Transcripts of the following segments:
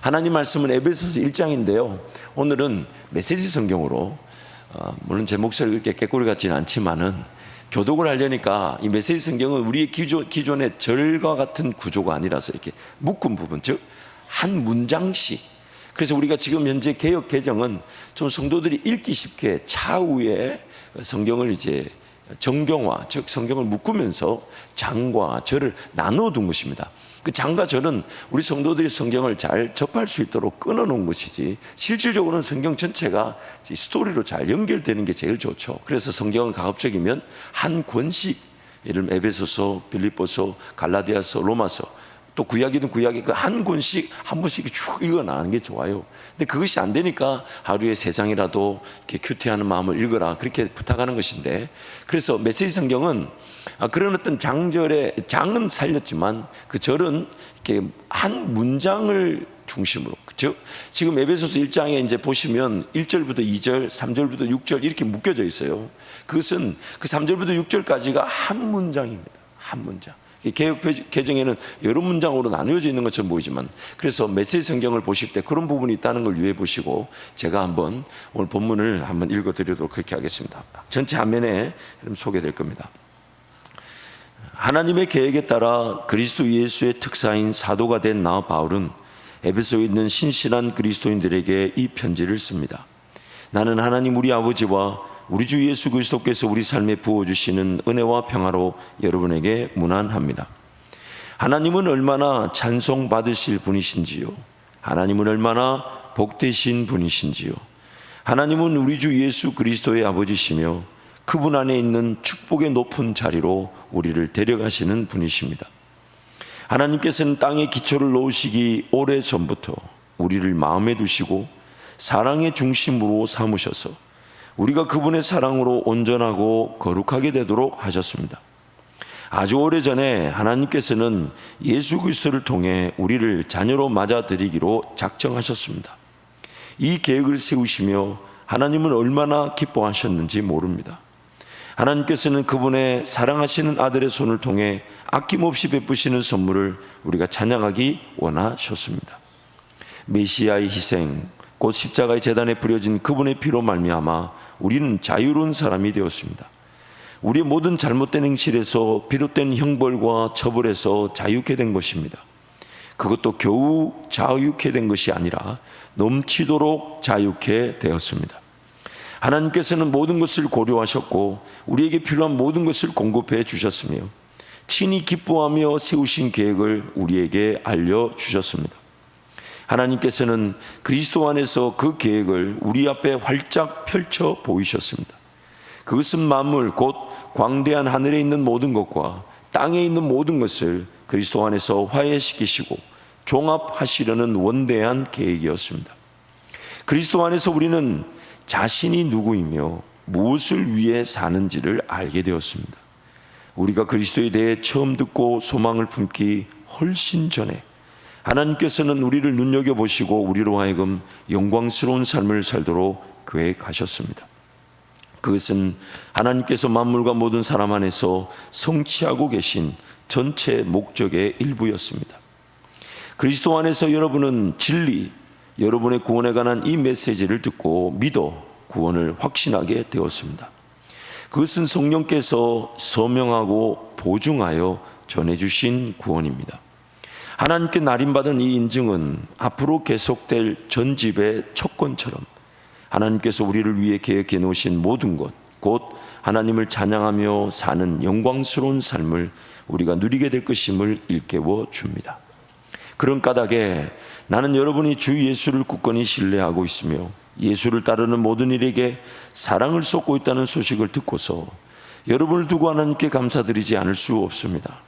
하나님 말씀은 에베소서 1장인데요. 오늘은 메시지 성경으로 물론 제 목소리가 그렇게 깨꼬리 같지는 않지만은 교독을 하려니까 이 메시지 성경은 우리의 기존의 절과 같은 구조가 아니라서 이렇게 묶은 부분, 즉 한 문장씩. 그래서 우리가 지금 현재 개역 개정은 좀 성도들이 읽기 쉽게 차후에 성경을 이제 정경화, 즉 성경을 묶으면서 장과 절을 나누어 둔 것입니다. 그 장과 절은 우리 성도들이 성경을 잘 접할 수 있도록 끊어놓은 것이지, 실질적으로는 성경 전체가 스토리로 잘 연결되는 게 제일 좋죠. 그래서 성경은 가급적이면 한 권씩, 예를 들면 에베소서, 빌립보서, 갈라디아서, 로마서, 또 구약이든 구약이 그 한 권씩 한 번씩 쭉 읽어나가는 게 좋아요. 근데 그것이 안 되니까 하루에 3장이라도 이렇게 큐티하는 마음을 읽어라, 그렇게 부탁하는 것인데, 그래서 메시지 성경은 그런 어떤 장절의 장은 살렸지만 그 절은 이렇게 한 문장을 중심으로, 즉 지금 에베소서 1장에 이제 보시면 1절부터 2절, 3절부터 6절 이렇게 묶여져 있어요. 그것은 그 3절부터 6절까지가 한 문장입니다. 한 문장. 개역 개정에는 여러 문장으로 나누어져 있는 것처럼 보이지만, 그래서 메시지 성경을 보실 때 그런 부분이 있다는 걸 유의해 보시고, 제가 한번 오늘 본문을 한번 읽어드리도록 그렇게 하겠습니다. 전체 화면에 소개될 겁니다. 하나님의 계획에 따라 그리스도 예수의 특사인 사도가 된 나 바울은 에베소에 있는 신실한 그리스도인들에게 이 편지를 씁니다. 나는 하나님 우리 아버지와 우리 주 예수 그리스도께서 우리 삶에 부어주시는 은혜와 평화로 여러분에게 문안합니다. 하나님은 얼마나 찬송받으실 분이신지요, 하나님은 얼마나 복되신 분이신지요. 하나님은 우리 주 예수 그리스도의 아버지시며 그분 안에 있는 축복의 높은 자리로 우리를 데려가시는 분이십니다. 하나님께서는 땅에 기초를 놓으시기 오래전부터 우리를 마음에 두시고 사랑의 중심으로 삼으셔서 우리가 그분의 사랑으로 온전하고 거룩하게 되도록 하셨습니다. 아주 오래전에 하나님께서는 예수 그리스도를 통해 우리를 자녀로 맞아들이기로 작정하셨습니다. 이 계획을 세우시며 하나님은 얼마나 기뻐하셨는지 모릅니다. 하나님께서는 그분의 사랑하시는 아들의 손을 통해 아낌없이 베푸시는 선물을 우리가 찬양하기 원하셨습니다. 메시아의 희생, 곧 십자가의 제단에 뿌려진 그분의 피로 말미암아 우리는 자유로운 사람이 되었습니다. 우리의 모든 잘못된 행실에서 비롯된 형벌과 처벌에서 자유케 된 것입니다. 그것도 겨우 자유케 된 것이 아니라 넘치도록 자유케 되었습니다. 하나님께서는 모든 것을 고려하셨고 우리에게 필요한 모든 것을 공급해 주셨으며 친히 기뻐하며 세우신 계획을 우리에게 알려주셨습니다. 하나님께서는 그리스도 안에서 그 계획을 우리 앞에 활짝 펼쳐 보이셨습니다. 그것은 만물, 곧 광대한 하늘에 있는 모든 것과 땅에 있는 모든 것을 그리스도 안에서 화해시키시고 종합하시려는 원대한 계획이었습니다. 그리스도 안에서 우리는 자신이 누구이며 무엇을 위해 사는지를 알게 되었습니다. 우리가 그리스도에 대해 처음 듣고 소망을 품기 훨씬 전에 하나님께서는 우리를 눈여겨보시고 우리로 하여금 영광스러운 삶을 살도록 계획하셨습니다. 그것은 하나님께서 만물과 모든 사람 안에서 성취하고 계신 전체 목적의 일부였습니다. 그리스도 안에서 여러분은 진리, 여러분의 구원에 관한 이 메시지를 듣고 믿어 구원을 확신하게 되었습니다. 그것은 성령께서 서명하고 보증하여 전해주신 구원입니다. 하나님께 날인받은 이 인증은 앞으로 계속될 전집의 촉건처럼 하나님께서 우리를 위해 계획해 놓으신 모든 것, 곧 하나님을 찬양하며 사는 영광스러운 삶을 우리가 누리게 될 것임을 일깨워 줍니다. 그런 까닭에 나는 여러분이 주 예수를 굳건히 신뢰하고 있으며 예수를 따르는 모든 일에게 사랑을 쏟고 있다는 소식을 듣고서 여러분을 두고 하나님께 감사드리지 않을 수 없습니다.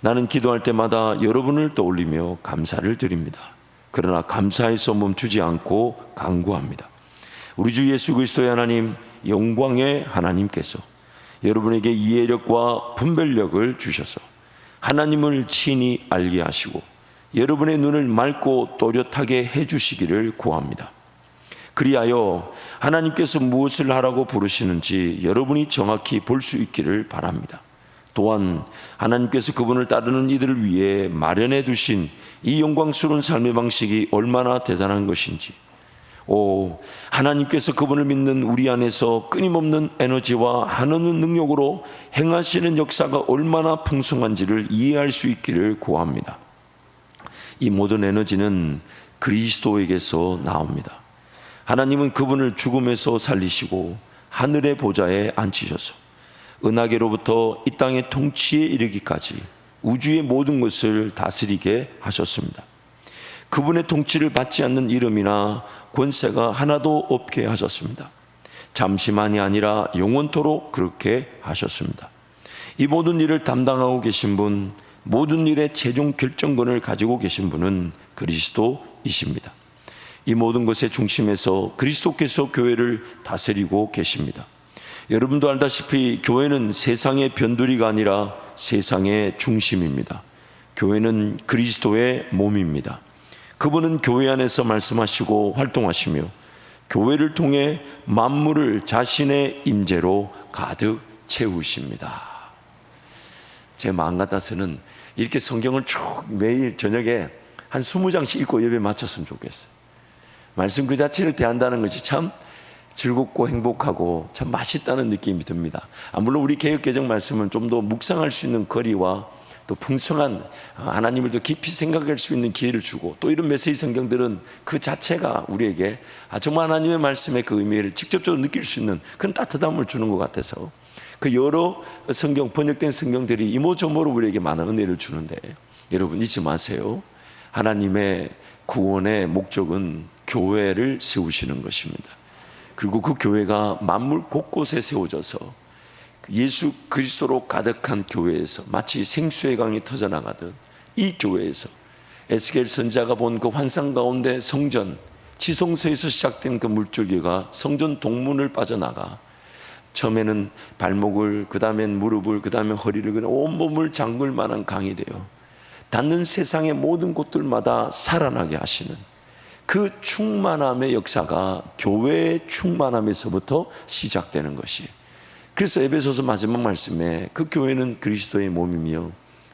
나는 기도할 때마다 여러분을 떠올리며 감사를 드립니다. 그러나 감사해서 멈추지 않고 간구합니다. 우리 주 예수 그리스도의 하나님, 영광의 하나님께서 여러분에게 이해력과 분별력을 주셔서 하나님을 친히 알게 하시고 여러분의 눈을 맑고 또렷하게 해주시기를 구합니다. 그리하여 하나님께서 무엇을 하라고 부르시는지 여러분이 정확히 볼 수 있기를 바랍니다. 또한 하나님께서 그분을 따르는 이들을 위해 마련해 두신 이 영광스러운 삶의 방식이 얼마나 대단한 것인지, 하나님께서 그분을 믿는 우리 안에서 끊임없는 에너지와 한없는 능력으로 행하시는 역사가 얼마나 풍성한지를 이해할 수 있기를 구합니다. 이 모든 에너지는 그리스도에게서 나옵니다. 하나님은 그분을 죽음에서 살리시고 하늘의 보좌에 앉히셔서 은하계로부터 이 땅의 통치에 이르기까지 우주의 모든 것을 다스리게 하셨습니다. 그분의 통치를 받지 않는 이름이나 권세가 하나도 없게 하셨습니다. 잠시만이 아니라 영원토록 그렇게 하셨습니다. 이 모든 일을 담당하고 계신 분, 모든 일의 최종 결정권을 가지고 계신 분은 그리스도이십니다. 이 모든 것의 중심에서 그리스도께서 교회를 다스리고 계십니다. 여러분도 알다시피 교회는 세상의 변두리가 아니라 세상의 중심입니다. 교회는 그리스도의 몸입니다. 그분은 교회 안에서 말씀하시고 활동하시며 교회를 통해 만물을 자신의 임재로 가득 채우십니다. 제 마음 같아서는 이렇게 성경을 쭉 매일 저녁에 한 20장씩 읽고 예배 마쳤으면 좋겠어요. 말씀 그 자체를 대한다는 것이 참 즐겁고 행복하고 참 맛있다는 느낌이 듭니다. 물론 우리 개역개정 말씀은 좀 더 묵상할 수 있는 거리와 또 풍성한 하나님을 더 깊이 생각할 수 있는 기회를 주고, 또 이런 메시지 성경들은 그 자체가 우리에게 정말 하나님의 말씀의 그 의미를 직접적으로 느낄 수 있는 그런 따뜻함을 주는 것 같아서 그 여러 성경, 번역된 성경들이 이모저모로 우리에게 많은 은혜를 주는데, 여러분 잊지 마세요. 하나님의 구원의 목적은 교회를 세우시는 것입니다. 그리고 그 교회가 만물 곳곳에 세워져서 예수 그리스도로 가득한 교회에서 마치 생수의 강이 터져나가듯 이 교회에서 에스겔 선지자가 본 그 환상 가운데 성전 지성소에서 시작된 그 물줄기가 성전 동문을 빠져나가 처음에는 발목을, 그 다음엔 무릎을, 그 다음에 허리를, 그냥 온몸을 잠글 만한 강이 되어 닿는 세상의 모든 곳들마다 살아나게 하시는 그 충만함의 역사가 교회의 충만함에서부터 시작되는 것이. 그래서 에베소서 마지막 말씀에 그 교회는 그리스도의 몸이며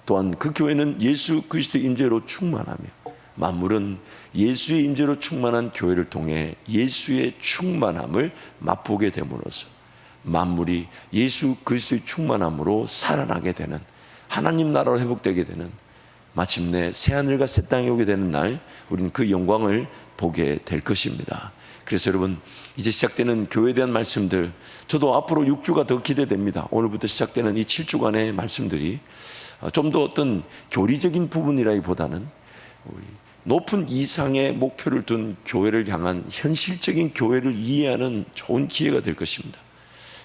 또한 그 교회는 예수 그리스도의 임재로 충만하며 만물은 예수의 임재로 충만한 교회를 통해 예수의 충만함을 맛보게 됨으로써 만물이 예수 그리스도의 충만함으로 살아나게 되는, 하나님 나라로 회복되게 되는, 마침내 새하늘과 새 땅이 오게 되는 날 우리는 그 영광을 보게 될 것입니다. 그래서 여러분, 이제 시작되는 교회에 대한 말씀들, 저도 앞으로 6주가 더 기대됩니다. 오늘부터 시작되는 이 7주간의 말씀들이 좀 더 어떤 교리적인 부분이라기보다는 높은 이상의 목표를 둔 교회를 향한 현실적인 교회를 이해하는 좋은 기회가 될 것입니다.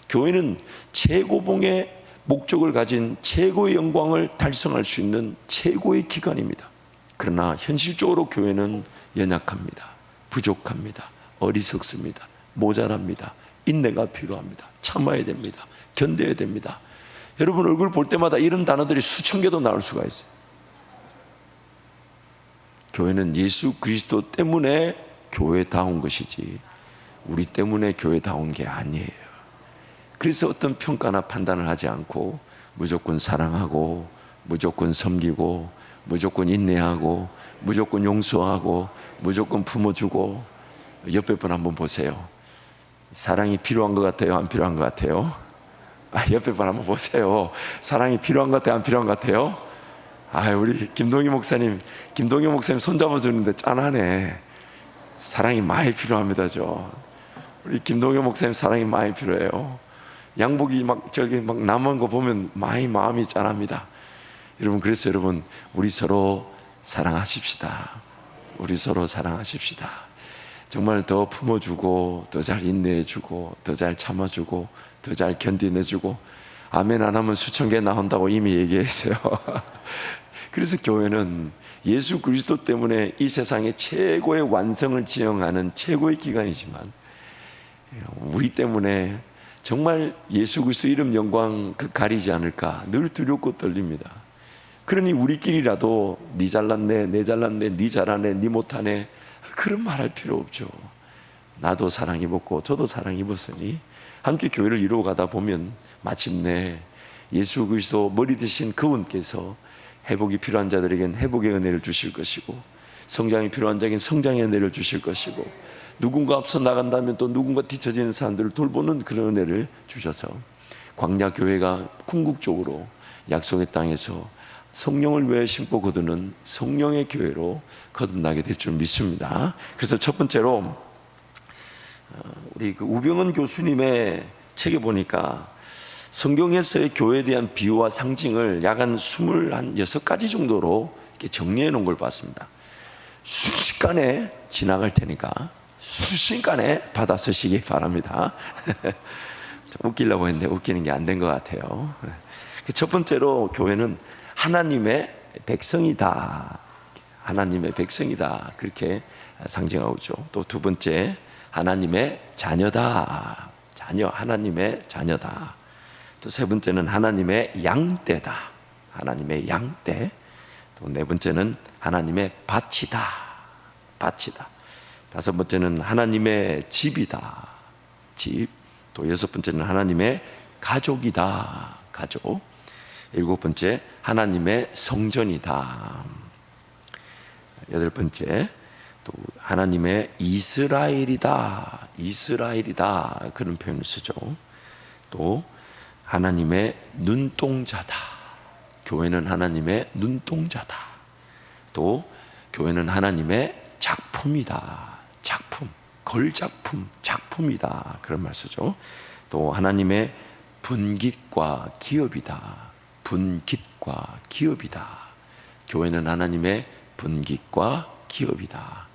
교회는 최고봉의 목적을 가진 최고의 영광을 달성할 수 있는 최고의 기관입니다. 그러나 현실적으로 교회는 연약합니다. 부족합니다. 어리석습니다. 모자랍니다. 인내가 필요합니다. 참아야 됩니다. 견뎌야 됩니다. 여러분 얼굴 볼 때마다 이런 단어들이 수천 개도 나올 수가 있어요. 교회는 예수 그리스도 때문에 교회다운 것이지 우리 때문에 교회다운 게 아니에요. 그래서 어떤 평가나 판단을 하지 않고 무조건 사랑하고 무조건 섬기고 무조건 인내하고 무조건 용서하고 무조건 품어주고. 옆에 분 한번 보세요. 사랑이 필요한 것 같아요? 안 필요한 것 같아요? 옆에 분 한번 보세요. 사랑이 필요한 것 같아요? 안 필요한 것 같아요? 우리 김동희 목사님 손잡아 주는데 짠하네. 사랑이 많이 필요합니다. 우리 김동희 목사님 사랑이 많이 필요해요. 양복이 막 남은 거 보면 많이 마음이 짠합니다. 여러분, 그래서 여러분 우리 서로 사랑하십시다. 우리 서로 사랑하십시다. 정말 더 품어주고 더 잘 인내해주고 더 잘 참아주고 더 잘 견디내주고. 아멘 안 하면 수천 개 나온다고 이미 얘기했어요. 그래서 교회는 예수 그리스도 때문에 이 세상의 최고의 완성을 지향하는 최고의 기관이지만 우리 때문에 정말 예수 그리스도 이름 영광 가리지 않을까 늘 두렵고 떨립니다. 그러니 우리끼리라도 니 잘났네, 내 잘났네, 니 잘하네, 니 못하네 그런 말 할 필요 없죠. 나도 사랑 입었고 저도 사랑 입었으니 함께 교회를 이루어가다 보면 마침내 예수 그리스도 머리 되신 그분께서 회복이 필요한 자들에겐 회복의 은혜를 주실 것이고, 성장이 필요한 자에겐 성장의 은혜를 주실 것이고, 누군가 앞서 나간다면 또 누군가 뒤처지는 사람들을 돌보는 그런 은혜를 주셔서 광야 교회가 궁극적으로 약속의 땅에서 성령을 외에 심고 거두는 성령의 교회로 거듭나게 될 줄 믿습니다. 그래서 첫 번째로 우리 그 우병헌 교수님의 책에 보니까 성경에서의 교회에 대한 비유와 상징을 약 한 26가지 정도로 이렇게 정리해 놓은 걸 봤습니다. 순식간에 지나갈 테니까 순식간에 받아 쓰시기 바랍니다. 좀 웃기려고 했는데 웃기는 게 안 된 것 같아요. 첫 번째로 교회는 하나님의 백성이다. 하나님의 백성이다. 그렇게 상징하고 있죠. 또 두 번째, 하나님의 자녀다. 자녀, 하나님의 자녀다. 또 세 번째는 하나님의 양떼다. 하나님의 양떼. 또 네 번째는 하나님의 밭이다. 밭이다. 다섯 번째는 하나님의 집이다. 집. 또 여섯 번째는 하나님의 가족이다. 가족. 일곱 번째, 하나님의 성전이다. 여덟 번째, 또 하나님의 이스라엘이다. 이스라엘이다. 그런 표현을 쓰죠. 또 하나님의 눈동자다. 교회는 하나님의 눈동자다. 또 교회는 하나님의 작품이다. 작품, 걸작품, 작품이다. 그런 말 쓰죠. 또 하나님의 분깃과 기업이다. 분깃과 기업이다. 교회는 하나님의 분깃과 기업이다.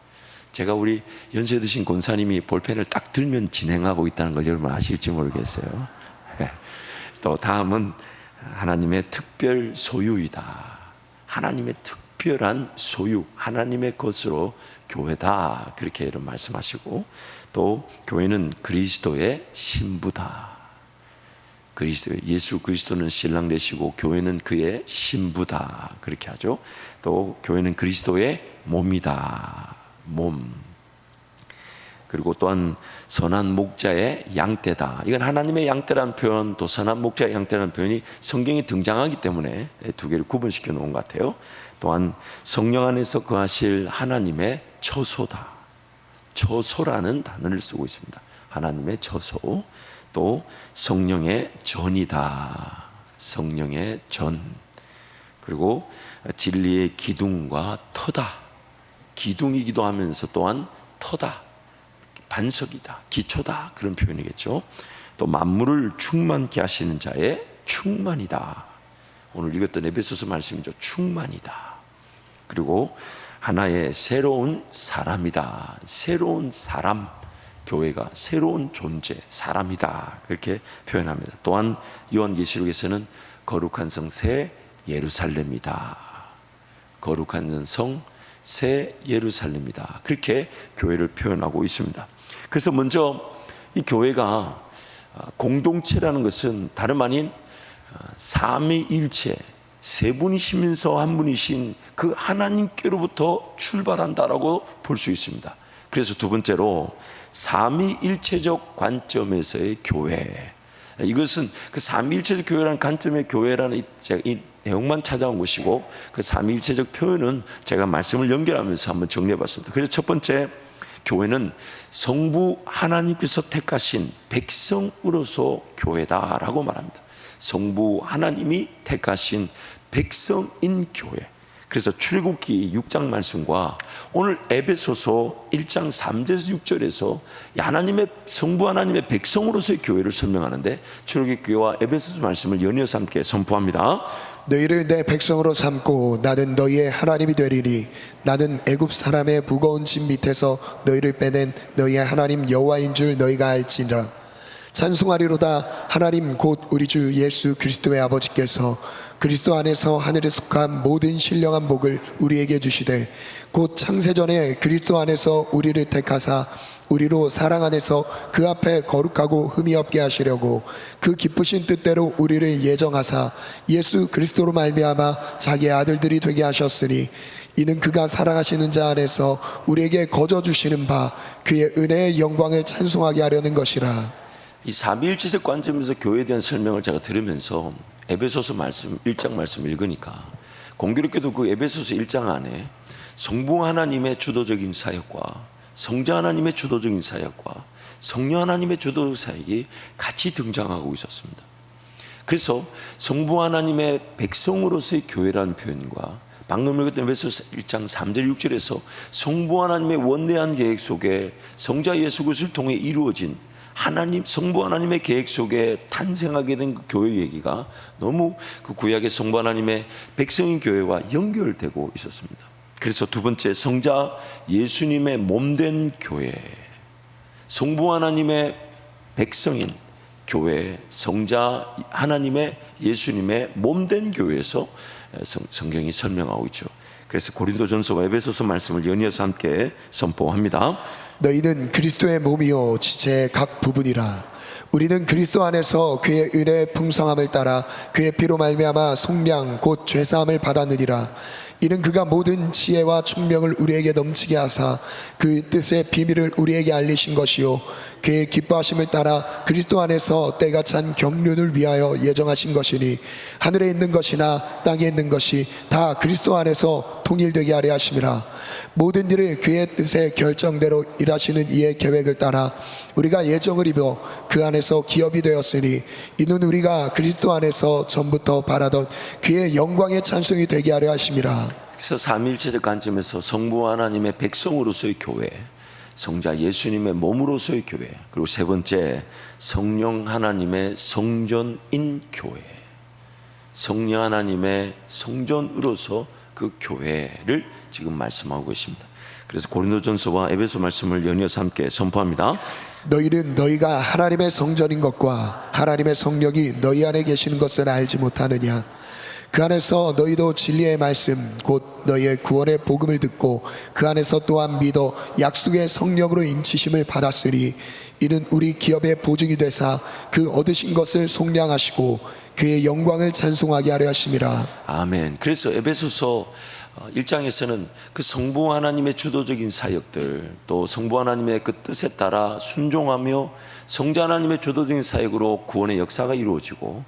제가 우리 연세 드신 권사님이 볼펜을 딱 들면 진행하고 있다는 걸 여러분 아실지 모르겠어요. 또 다음은 하나님의 특별 소유이다. 하나님의 특별한 소유, 하나님의 것으로 교회다. 그렇게 이런 말씀하시고, 또 교회는 그리스도의 신부다. 그리스도, 예수 그리스도는 신랑 되시고 교회는 그의 신부다. 그렇게 하죠. 또 교회는 그리스도의 몸이다. 몸. 그리고 또한 선한 목자의 양떼다. 이건 하나님의 양떼라는 표현, 또 선한 목자의 양떼라는 표현이 성경에 등장하기 때문에 두 개를 구분시켜 놓은 것 같아요. 또한 성령 안에서 거하실 하나님의 처소다. 처소라는 단어를 쓰고 있습니다. 하나님의 처소. 또 성령의 전이다. 성령의 전. 그리고 진리의 기둥과 터다. 기둥이기도 하면서 또한 터다. 반석이다. 기초다. 그런 표현이겠죠. 또 만물을 충만케 하시는 자의 충만이다. 오늘 읽었던 에베소서 말씀이죠. 충만이다. 그리고 하나의 새로운 사람이다. 새로운 사람. 교회가 새로운 존재, 사람이다. 그렇게 표현합니다. 또한 요한계시록에서는 거룩한 성 새 예루살렘이다. 거룩한 성 새 예루살렘이다. 그렇게 교회를 표현하고 있습니다. 그래서 먼저 이 교회가 공동체라는 것은 다름 아닌 삼위일체, 세 분이시면서 한 분이신 그 하나님께로부터 출발한다라고 볼 수 있습니다. 그래서 두 번째로 삼위일체적 관점에서의 교회. 이것은 그 삼위일체적 교회라는 관점의 교회라는 이 내용만 찾아온 것이고, 그 삼위일체적 표현은 제가 말씀을 연결하면서 한번 정리해 봤습니다. 그래서 첫 번째, 교회는 성부 하나님께서 택하신 백성으로서 교회다라고 말합니다. 성부 하나님이 택하신 백성인 교회. 그래서 출애굽기 6장 말씀과 오늘 에베소서 1장 3절에서 6절에서 하나님의 성부 하나님의 백성으로서의 교회를 설명하는데, 출애굽기 교회와 에베소서 말씀을 연이어서 함께 선포합니다. 너희를 내 백성으로 삼고 나는 너희의 하나님이 되리니 나는 애굽 사람의 무거운 짐 밑에서 너희를 빼낸 너희의 하나님 여호와인 줄 너희가 알지니라. 찬송하리로다. 하나님 곧 우리 주 예수 그리스도의 아버지께서 그리스도 안에서 하늘에 속한 모든 신령한 복을 우리에게 주시되, 곧 창세전에 그리스도 안에서 우리를 택하사 우리로 사랑 안에서 그 앞에 거룩하고 흠이 없게 하시려고 그 기쁘신 뜻대로 우리를 예정하사 예수 그리스도로 말미암아 자기의 아들들이 되게 하셨으니, 이는 그가 사랑하시는 자 안에서 우리에게 거저 주시는 바 그의 은혜의 영광을 찬송하게 하려는 것이라. 이 삼위일체적 관점에서 교회에 대한 설명을 제가 들으면서 에베소서 말씀 1장 말씀 읽으니까 공교롭게도 그 에베소서 1장 안에 성부 하나님의 주도적인 사역과 성자 하나님의 주도적인 사역과 성령 하나님의 주도적 사역이 같이 등장하고 있었습니다. 그래서 성부 하나님의 백성으로서의 교회라는 표현과 방금 읽었던 에베소서 1장 3절 6절에서 성부 하나님의 원대한 계획 속에 성자 예수 그리스도를 통해 이루어진 하나님 성부 하나님의 계획 속에 탄생하게 된 그 교회 얘기가 너무 그 구약의 성부 하나님의 백성인 교회와 연결되고 있었습니다. 그래서 두 번째, 성자 예수님의 몸된 교회, 성부 하나님의 백성인 교회, 성자 하나님의 예수님의 몸된 교회에서 성경이 설명하고 있죠. 그래서 고린도전서와 에베소서 말씀을 연이어서 함께 선포합니다. 너희는 그리스도의 몸이요 지체의 각 부분이라. 우리는 그리스도 안에서 그의 은혜의 풍성함을 따라 그의 피로 말미암아 속량 곧 죄사함을 받았느니라. 이는 그가 모든 지혜와 총명을 우리에게 넘치게 하사 그 뜻의 비밀을 우리에게 알리신 것이요 그의 기뻐하심을 따라 그리스도 안에서 때가 찬 경륜을 위하여 예정하신 것이니 하늘에 있는 것이나 땅에 있는 것이 다 그리스도 안에서 통일되게 하려 하심이라. 모든 일을 그의 뜻의 결정대로 일하시는 이의 계획을 따라 우리가 예정을 입어 그 안에서 기업이 되었으니 이는 우리가 그리스도 안에서 전부터 바라던 그의 영광의 찬송이 되게 하려 하심이라. 그래서 삼위일체적 관점에서 성부 하나님의 백성으로서의 교회, 성자 예수님의 몸으로서의 교회, 그리고 세 번째, 성령 하나님의 성전인 교회, 성령 하나님의 성전으로서 그 교회를 지금 말씀하고 계십니다. 그래서 고린도전서와 에베소 말씀을 연이어서 함께 선포합니다. 너희는 너희가 하나님의 성전인 것과 하나님의 성령이 너희 안에 계시는 것을 알지 못하느냐. 그 안에서 너희도 진리의 말씀 곧 너희의 구원의 복음을 듣고 그 안에서 또한 믿어 약속의 성령으로 인치심을 받았으니 이는 우리 기업의 보증이 되사 그 얻으신 것을 속량하시고 그의 영광을 찬송하게 하려 하심이라. 아멘. 그래서 에베소서 1장에서는 그 성부 하나님의 주도적인 사역들, 또 성부 하나님의 그 뜻에 따라 순종하며 성자 하나님의 주도적인 사역으로 구원의 역사가 이루어지고,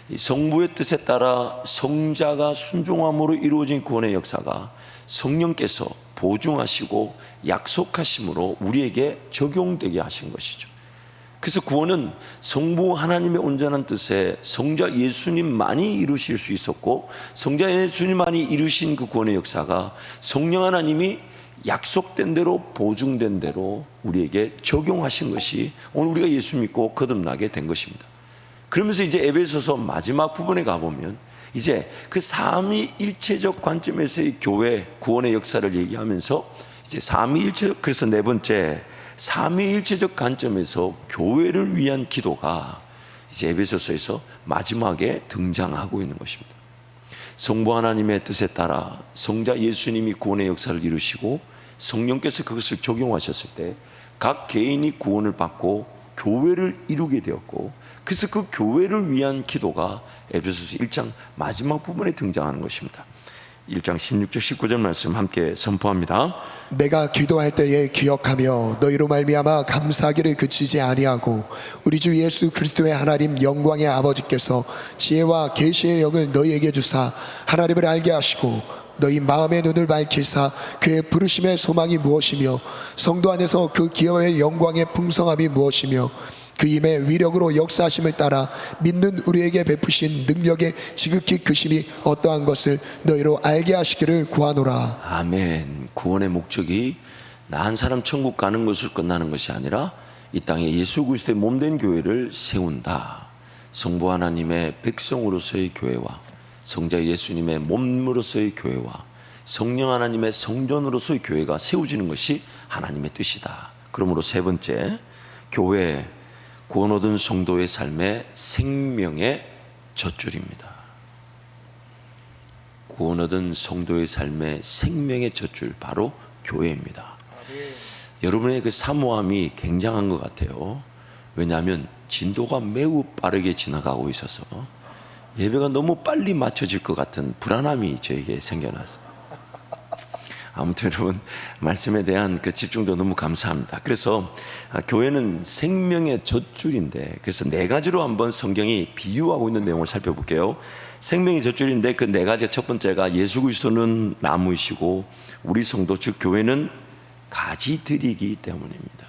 이 성부의 뜻에 따라 성자가 순종함으로 이루어진 구원의 역사가 성령께서 보증하시고 약속하심으로 우리에게 적용되게 하신 것이죠. 그래서 구원은 성부 하나님의 온전한 뜻에 성자 예수님만이 이루실 수 있었고, 성자 예수님만이 이루신 그 구원의 역사가 성령 하나님이 약속된 대로 보증된 대로 우리에게 적용하신 것이 오늘 우리가 예수 믿고 거듭나게 된 것입니다. 그러면서 이제 에베소서 마지막 부분에 가보면 이제 그 삼위일체적 관점에서의 교회 구원의 역사를 얘기하면서 이제 삼위일체적, 그래서 네 번째, 삼위일체적 관점에서 교회를 위한 기도가 이제 에베소서에서 마지막에 등장하고 있는 것입니다. 성부 하나님의 뜻에 따라 성자 예수님이 구원의 역사를 이루시고 성령께서 그것을 적용하셨을 때 각 개인이 구원을 받고 교회를 이루게 되었고, 그래서 그 교회를 위한 기도가 에베소서 1장 마지막 부분에 등장하는 것입니다. 1장 16절 19절 말씀 함께 선포합니다. 내가 기도할 때에 기억하며 너희로 말미암아 감사하기를 그치지 아니하고 우리 주 예수 그리스도의 하나님 영광의 아버지께서 지혜와 계시의 영을 너희에게 주사 하나님을 알게 하시고 너희 마음의 눈을 밝히사 그의 부르심의 소망이 무엇이며 성도 안에서 그 기업의 영광의 풍성함이 무엇이며 그 힘의 위력으로 역사하심을 따라 믿는 우리에게 베푸신 능력의 지극히 크심이 어떠한 것을 너희로 알게 하시기를 구하노라. 아멘. 구원의 목적이 나 한 사람 천국 가는 것으로 끝나는 것이 아니라 이 땅에 예수 그리스도의 몸된 교회를 세운다. 성부 하나님의 백성으로서의 교회와 성자 예수님의 몸으로서의 교회와 성령 하나님의 성전으로서의 교회가 세워지는 것이 하나님의 뜻이다. 그러므로 세 번째, 교회, 구원 얻은 성도의 삶의 생명의 젖줄입니다. 구원 얻은 성도의 삶의 생명의 젖줄, 바로 교회입니다. 여러분의 그 사모함이 굉장한 것 같아요. 왜냐하면 진도가 매우 빠르게 지나가고 있어서 예배가 너무 빨리 맞춰질 것 같은 불안함이 저에게 생겨났어요. 아무튼 여러분 말씀에 대한 그 집중도 너무 감사합니다. 그래서 교회는 생명의 젖줄인데, 그래서 네 가지로 한번 성경이 비유하고 있는 내용을 살펴볼게요. 생명의 젖줄인데 그 네 가지, 첫 번째가 예수 그리스도는 나무이시고 우리 성도 즉 교회는 가지들이기 때문입니다.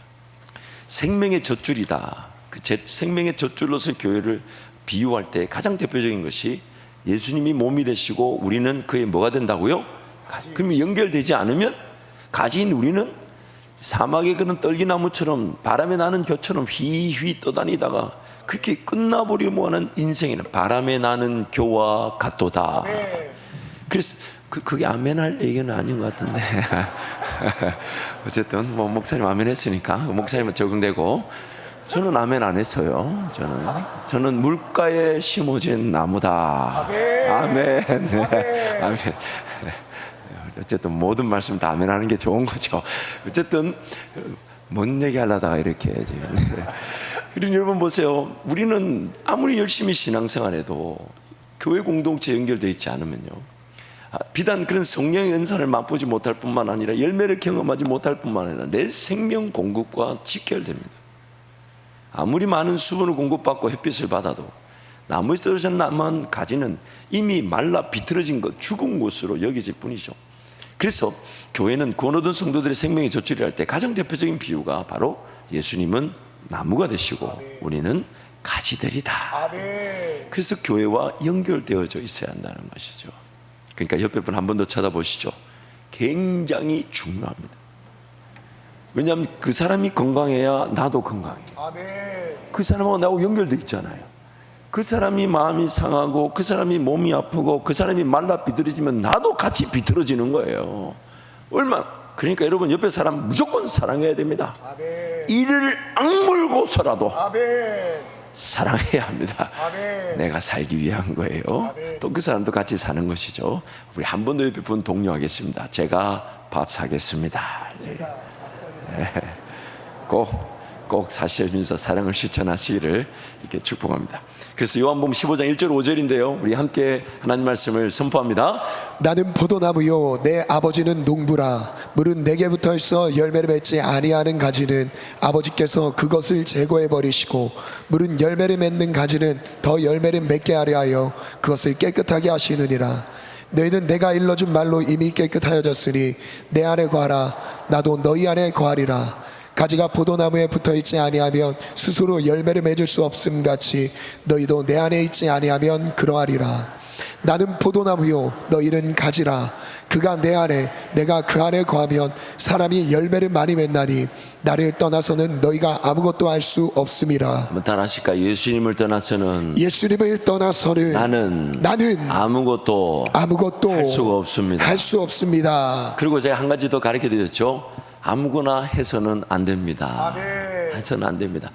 생명의 젖줄이다. 그 생명의 젖줄로서 교회를 비유할 때 가장 대표적인 것이 예수님이 몸이 되시고 우리는 그의 뭐가 된다고요? 그럼 연결되지 않으면 가지인 우리는 사막에 그런 떨기나무처럼 바람에 나는 겨처럼 휘휘 떠다니다가 그렇게 끝나버리고 하는 인생에는 바람에 나는 교와 같도다. 그래서 그게 아멘 할 얘기는 아닌 것 같은데 어쨌든 뭐 목사님 아멘 했으니까 목사님은 적응되고, 저는 아멘 안 했어요. 저는 물가에 심어진 나무다. 아멘. 네. 아멘. 어쨌든 모든 말씀 다 아멘 하는 게 좋은 거죠. 어쨌든 뭔 얘기 하려다가 이렇게 해야지. 그리고 여러분 보세요. 우리는 아무리 열심히 신앙생활해도 교회 공동체 연결되어 있지 않으면요, 비단 그런 성령의 은사를 맛보지 못할 뿐만 아니라 열매를 경험하지 못할 뿐만 아니라 내 생명 공급과 직결됩니다. 아무리 많은 수분을 공급받고 햇빛을 받아도 나무에 떨어진 나무한 가지는 이미 말라 비틀어진 것, 죽은 곳으로 여겨질 뿐이죠. 그래서 교회는 구원 얻은 성도들의 생명의 젖줄이 할 때 가장 대표적인 비유가 바로 예수님은 나무가 되시고 우리는 가지들이다. 그래서 교회와 연결되어져 있어야 한다는 것이죠. 그러니까 옆에 분 한 번 더 쳐다보시죠. 굉장히 중요합니다. 왜냐하면 그 사람이 건강해야 나도 건강해요. 그 사람하고 나하고 연결되어 있잖아요. 그 사람이 마음이 상하고 그 사람이 몸이 아프고 그 사람이 말라 비틀어지면 나도 같이 비틀어지는 거예요. 그러니까 여러분 옆에 사람 무조건 사랑해야 됩니다. 이를 악물고서라도 사랑해야 합니다. 내가 살기 위한 거예요. 또 그 사람도 같이 사는 것이죠. 우리 한 번 더 옆에 분 독려하겠습니다. 제가 밥 사겠습니다. 네. 꼭 사시면서 사랑을 실천하시기를 이렇게 축복합니다. 그래서 요한복음 15장 1절 5절인데요 우리 함께 하나님 말씀을 선포합니다. 나는 포도나무요 내 아버지는 농부라. 물은 내게부터 있어 열매를 맺지 아니하는 가지는 아버지께서 그것을 제거해 버리시고 물은 열매를 맺는 가지는 더 열매를 맺게 하려 하여 그것을 깨끗하게 하시느니라. 너희는 내가 일러준 말로 이미 깨끗하여졌으니 내 안에 거하라. 나도 너희 안에 거하리라. 가지가 포도나무에 붙어있지 아니하면 스스로 열매를 맺을 수 없음 같이 너희도 내 안에 있지 아니하면 그러하리라. 나는 포도나무요 너희는 가지라. 그가 내 안에 내가 그 안에 거하면 사람이 열매를 많이 맺나니 나를 떠나서는 너희가 아무것도 할 수 없음이라. 한번 따라 하실까요? 예수님을 떠나서는 나는 아무것도 할 수가 없습니다. 그리고 제가 한 가지 더 가르쳐 드렸죠. 아무거나 해서는 안 됩니다. 해서는 안 됩니다.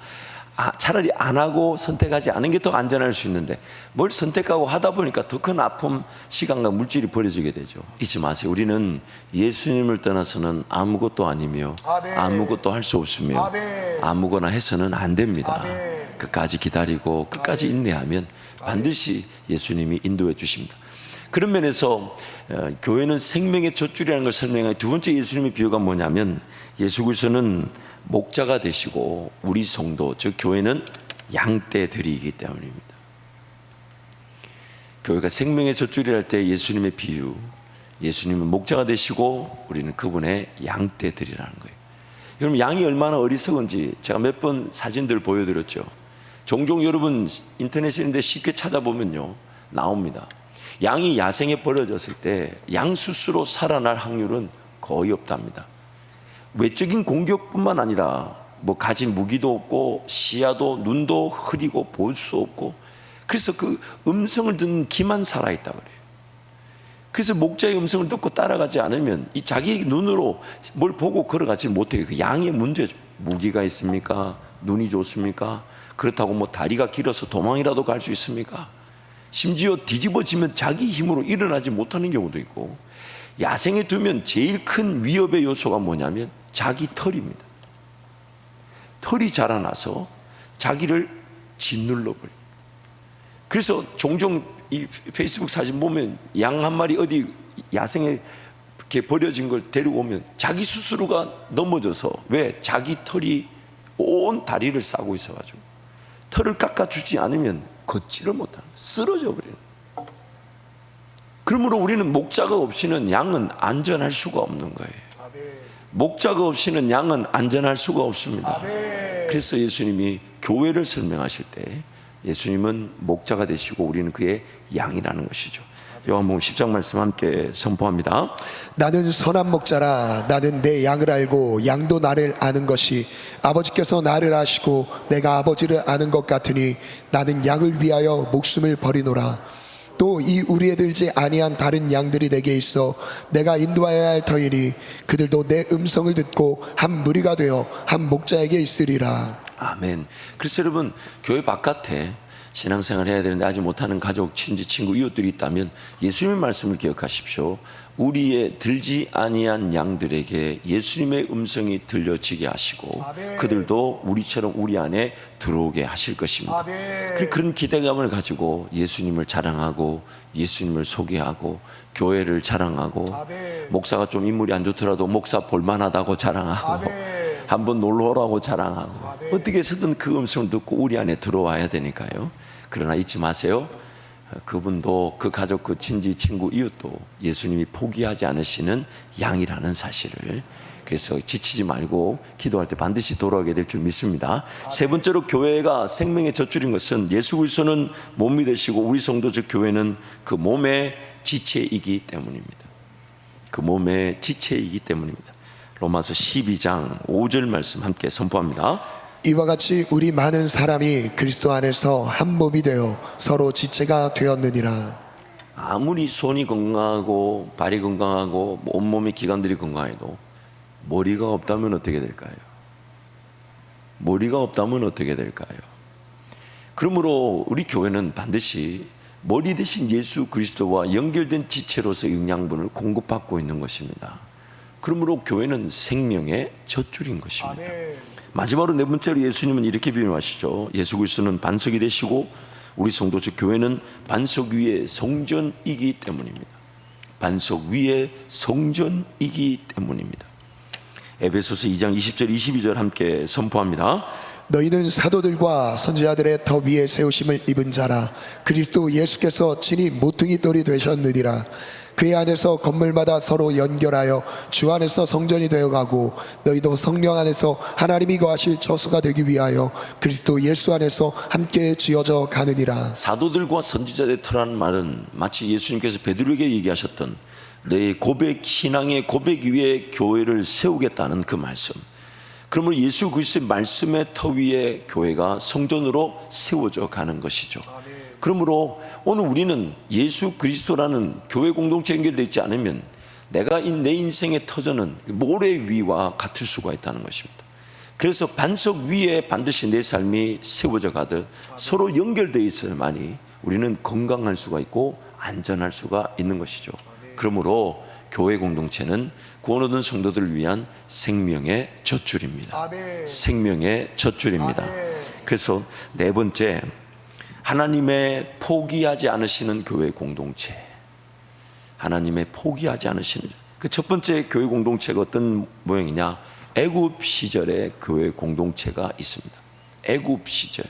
차라리 안 하고 선택하지 않은 게 더 안전할 수 있는데 뭘 선택하고 하다 보니까 더 큰 아픔, 시간과 물질이 버려지게 되죠. 잊지 마세요. 우리는 예수님을 떠나서는 아무것도 아니며 아무것도 할 수 없으며 아무거나 해서는 안 됩니다. 끝까지 기다리고 끝까지 인내하면 반드시 예수님이 인도해 주십니다. 그런 면에서 교회는 생명의 젖줄이라는 걸 설명하는 두 번째 예수님의 비유가 뭐냐면, 예수 그리스도는 목자가 되시고 우리 성도 즉 교회는 양떼들이기 때문입니다. 교회가 생명의 젖줄이라 할 때 예수님의 비유, 예수님은 목자가 되시고 우리는 그분의 양떼들이라는 거예요. 여러분 양이 얼마나 어리석은지 제가 몇 번 사진들 보여드렸죠. 종종 여러분 인터넷인데 쉽게 찾아보면요 나옵니다. 양이 야생에 버려졌을 때 양 스스로 살아날 확률은 거의 없답니다. 외적인 공격뿐만 아니라 뭐 가진 무기도 없고 시야도 눈도 흐리고 볼 수 없고, 그래서 그 음성을 듣는 기만 살아있다 그래요. 그래서 목자의 음성을 듣고 따라가지 않으면 이 자기 눈으로 뭘 보고 걸어가지 못해요. 그 양의 문제죠. 무기가 있습니까? 눈이 좋습니까? 그렇다고 뭐 다리가 길어서 도망이라도 갈 수 있습니까? 심지어 뒤집어지면 자기 힘으로 일어나지 못하는 경우도 있고, 야생에 두면 제일 큰 위협의 요소가 뭐냐면 자기 털입니다. 털이 자라나서 자기를 짓눌러버려요. 그래서 종종 이 페이스북 사진 보면 양 한 마리 어디 야생에 이렇게 버려진 걸 데리고 오면 자기 스스로가 넘어져서, 왜? 자기 털이 온 다리를 싸고 있어가지고 털을 깎아주지 않으면 걷지를 못하는, 쓰러져 버리는. 그러므로 우리는 목자가 없이는 양은 안전할 수가 없는 거예요. 목자가 없이는 양은 안전할 수가 없습니다. 그래서 예수님이 교회를 설명하실 때 예수님은 목자가 되시고 우리는 그의 양이라는 것이죠. 요한복음 10장 말씀 함께 선포합니다. 나는 선한 목자라. 나는 내 양을 알고 양도 나를 아는 것이 아버지께서 나를 아시고 내가 아버지를 아는 것 같으니 나는 양을 위하여 목숨을 버리노라. 또 이 우리에 들지 아니한 다른 양들이 내게 있어 내가 인도하여야 할 터이니 그들도 내 음성을 듣고 한 무리가 되어 한 목자에게 있으리라. 아멘. 그래서 여러분, 교회 바깥에 신앙생활 해야 되는데 아직 못하는 가족, 친지, 친구, 이웃들이 있다면 예수님의 말씀을 기억하십시오. 우리의 들지 아니한 양들에게 예수님의 음성이 들려지게 하시고 그들도 우리처럼 우리 안에 들어오게 하실 것입니다. 그런 기대감을 가지고 예수님을 자랑하고 예수님을 소개하고 교회를 자랑하고, 목사가 좀 인물이 안 좋더라도 목사 볼만하다고 자랑하고, 한번 놀러 오라고 자랑하고, 어떻게 해서든 그 음성을 듣고 우리 안에 들어와야 되니까요. 그러나 잊지 마세요. 그분도, 그 가족, 그 친지, 친구, 이웃도 예수님이 포기하지 않으시는 양이라는 사실을. 그래서 지치지 말고 기도할 때 반드시 돌아오게 될 줄 믿습니다. 세 번째로, 교회가 생명의 젖줄인 것은 예수 그리스도는 몸이 되시고 우리 성도 즉 교회는 그 몸의 지체이기 때문입니다. 그 몸의 지체이기 때문입니다. 로마서 12장 5절 말씀 함께 선포합니다. 이와 같이 우리 많은 사람이 그리스도 안에서 한 몸이 되어 서로 지체가 되었느니라. 아무리 손이 건강하고 발이 건강하고 온몸의 기관들이 건강해도 머리가 없다면 어떻게 될까요? 머리가 없다면 어떻게 될까요? 그러므로 우리 교회는 반드시 머리 대신 예수 그리스도와 연결된 지체로서 영양분을 공급받고 있는 것입니다. 그러므로 교회는 생명의 젖줄인 것입니다. 마지막으로 네 번째로, 예수님은 이렇게 비유하시죠. 예수 그리스도는 반석이 되시고 우리 성도 즉 교회는 반석 위에 성전이기 때문입니다. 반석 위에 성전이기 때문입니다. 에베소서 2장 20절 22절 함께 선포합니다. 너희는 사도들과 선지자들의 더 위에 세우심을 입은 자라. 그리스도 예수께서 친히 모퉁이 돌이 되셨느니라. 그의 안에서 건물마다 서로 연결하여 주 안에서 성전이 되어가고 너희도 성령 안에서 하나님이 거하실 처소가 되기 위하여 그리스도 예수 안에서 함께 지어져 가느니라. 사도들과 선지자들의 터라는 말은 마치 예수님께서 베드로에게 얘기하셨던 내 고백, 신앙의 고백 위에 교회를 세우겠다는 그 말씀. 그러므로 예수 그리스도의 말씀의 터 위에 교회가 성전으로 세워져 가는 것이죠. 그러므로 오늘 우리는 예수 그리스도라는 교회 공동체에 연결되어 있지 않으면 내가 내 인생의 터전은 모래 위와 같을 수가 있다는 것입니다. 그래서 반석 위에 반드시 내 삶이 세워져 가듯 서로 연결되어 있어야만이 우리는 건강할 수가 있고 안전할 수가 있는 것이죠. 그러므로 교회 공동체는 구원 얻은 성도들을 위한 생명의 젖줄입니다. 생명의 젖줄입니다. 그래서 네 번째, 하나님의 포기하지 않으시는 교회 공동체. 하나님의 포기하지 않으시는, 그 첫 번째 교회 공동체가 어떤 모양이냐? 애굽 시절의 교회 공동체가 있습니다. 애굽 시절,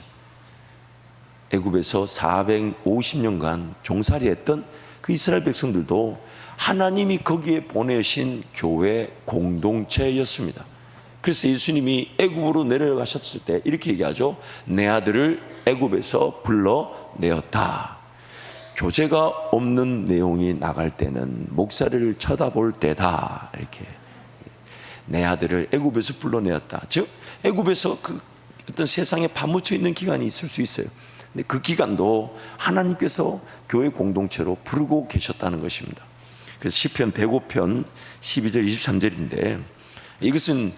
애굽에서 450년간 종살이했던 그 이스라엘 백성들도 하나님이 거기에 보내신 교회 공동체였습니다. 그래서 예수님이 애굽으로 내려가셨을 때 이렇게 얘기하죠. 내 아들을 애굽에서 불러내었다. 교제가 없는 내용이 나갈 때는 목사를 쳐다볼 때다. 이렇게 내 아들을 애굽에서 불러내었다. 즉 애굽에서 그 어떤 세상에 파묻혀 있는 기간이 있을 수 있어요. 근데 그 기간도 하나님께서 교회 공동체로 부르고 계셨다는 것입니다. 그래서 시편 105편 12절 23절인데 이것은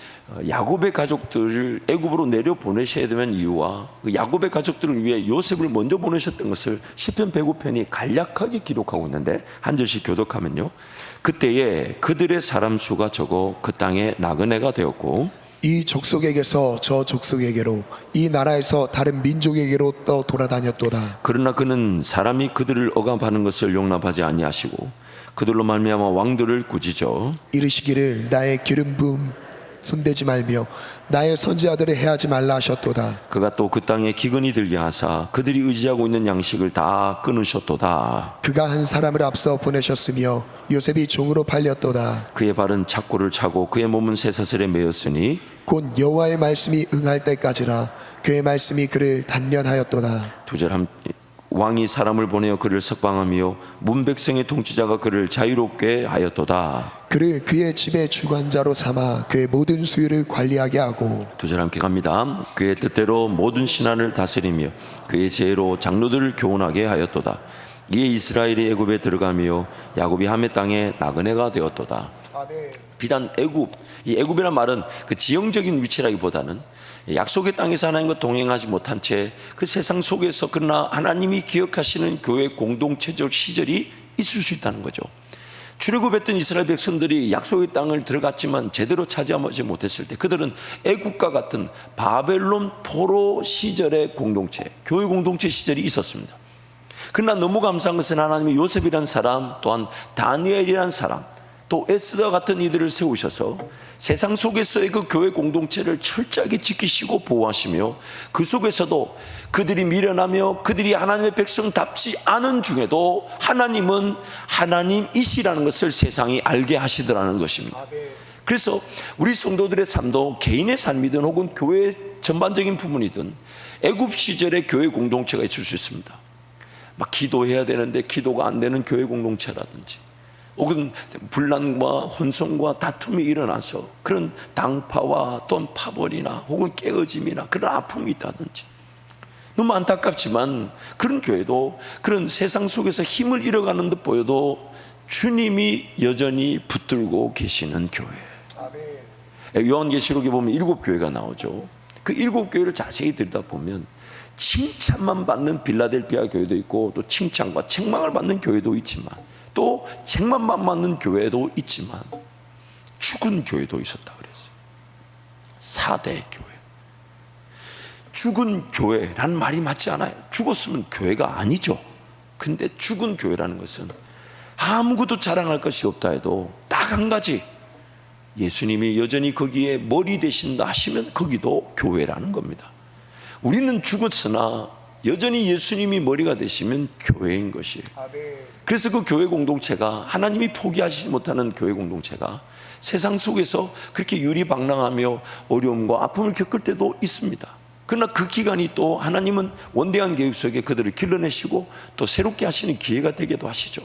야곱의 가족들을 애굽으로 내려 보내셔야 되는 이유와 그 야곱의 가족들을 위해 요셉을 먼저 보내셨던 것을 시편 105편이 간략하게 기록하고 있는데 한 절씩 교독하면요, 그때에 그들의 사람 수가 적어 그 땅에 나그네가 되었고 이 족속에게서 저 족속에게로 이 나라에서 다른 민족에게로 돌아다녔도다. 그러나 그는 사람이 그들을 억압하는 것을 용납하지 아니하시고 그들로 말미암아 왕들을 꾸짖어 이르시기를 나의 기름 부음 손대지 말며 나의 선지자들을 해하지 말라 하셨도다. 그가 또 그 땅에 기근이 들게 하사 그들이 의지하고 있는 양식을 다 끊으셨도다. 그가 한 사람을 앞서 보내셨으며 요셉이 종으로 팔렸도다. 그의 발은 착고를 차고 그의 몸은 쇠사슬에 매였으니 곧 여호와의 말씀이 응할 때까지라. 그의 말씀이 그를 단련하였도다. 2절 왕이 사람을 보내어 그를 석방하며 문백성의 통치자가 그를 자유롭게 하였도다. 그를 그의 집의 주관자로 삼아 그의 모든 수유를 관리하게 하고 2절 함께 갑니다. 그의 뜻대로 모든 신하를 다스리며 그의 지혜로 장로들을 교훈하게 하였도다. 이에 이스라엘이 애굽에 들어가며 야곱이 함의 땅에 나그네가 되었도다. 비단 애굽, 이 애굽이란 말은 그 지형적인 위치라기보다는 약속의 땅에서 하나님과 동행하지 못한 채 그 세상 속에서 그러나 하나님이 기억하시는 교회 공동체적 시절이 있을 수 있다는 거죠. 출애굽했던 이스라엘 백성들이 약속의 땅을 들어갔지만 제대로 차지하지 못했을 때 그들은 애국과 같은 바벨론 포로 시절의 공동체, 교회 공동체 시절이 있었습니다. 그러나 너무 감사한 것은 하나님이 요셉이라는 사람, 또한 다니엘이라는 사람, 또 에스더 같은 이들을 세우셔서 세상 속에서의 그 교회 공동체를 철저하게 지키시고 보호하시며 그 속에서도 그들이 미련하며 그들이 하나님의 백성답지 않은 중에도 하나님은 하나님이시라는 것을 세상이 알게 하시더라는 것입니다. 그래서 우리 성도들의 삶도 개인의 삶이든 혹은 교회 전반적인 부분이든 애굽 시절의 교회 공동체가 있을 수 있습니다. 막 기도해야 되는데 기도가 안 되는 교회 공동체라든지 혹은 분란과 혼성과 다툼이 일어나서 그런 당파와 또는 파벌이나 혹은 깨어짐이나 그런 아픔이 있다든지 너무 안타깝지만 그런 교회도 그런 세상 속에서 힘을 잃어가는 듯 보여도 주님이 여전히 붙들고 계시는 교회. 요한계시록에 보면 7교회가 나오죠. 그 7교회를 자세히 들여다보면 칭찬만 받는 빌라델피아 교회도 있고 또 칭찬과 책망을 받는 교회도 있지만 또 책망만 받는 교회도 있지만 죽은 교회도 있었다 그랬어요. 4대 교회. 죽은 교회라는 말이 맞지 않아요. 죽었으면 교회가 아니죠. 근데 죽은 교회라는 것은 아무것도 자랑할 것이 없다 해도 딱 한 가지, 예수님이 여전히 거기에 머리 되신다 하시면 거기도 교회라는 겁니다. 우리는 죽었으나 여전히 예수님이 머리가 되시면 교회인 것이에요. 그래서 그 교회 공동체가 하나님이 포기하지 못하는 교회 공동체가 세상 속에서 그렇게 유리방랑하며 어려움과 아픔을 겪을 때도 있습니다. 그러나 그 기간이 또 하나님은 원대한 계획 속에 그들을 길러내시고 또 새롭게 하시는 기회가 되기도 하시죠.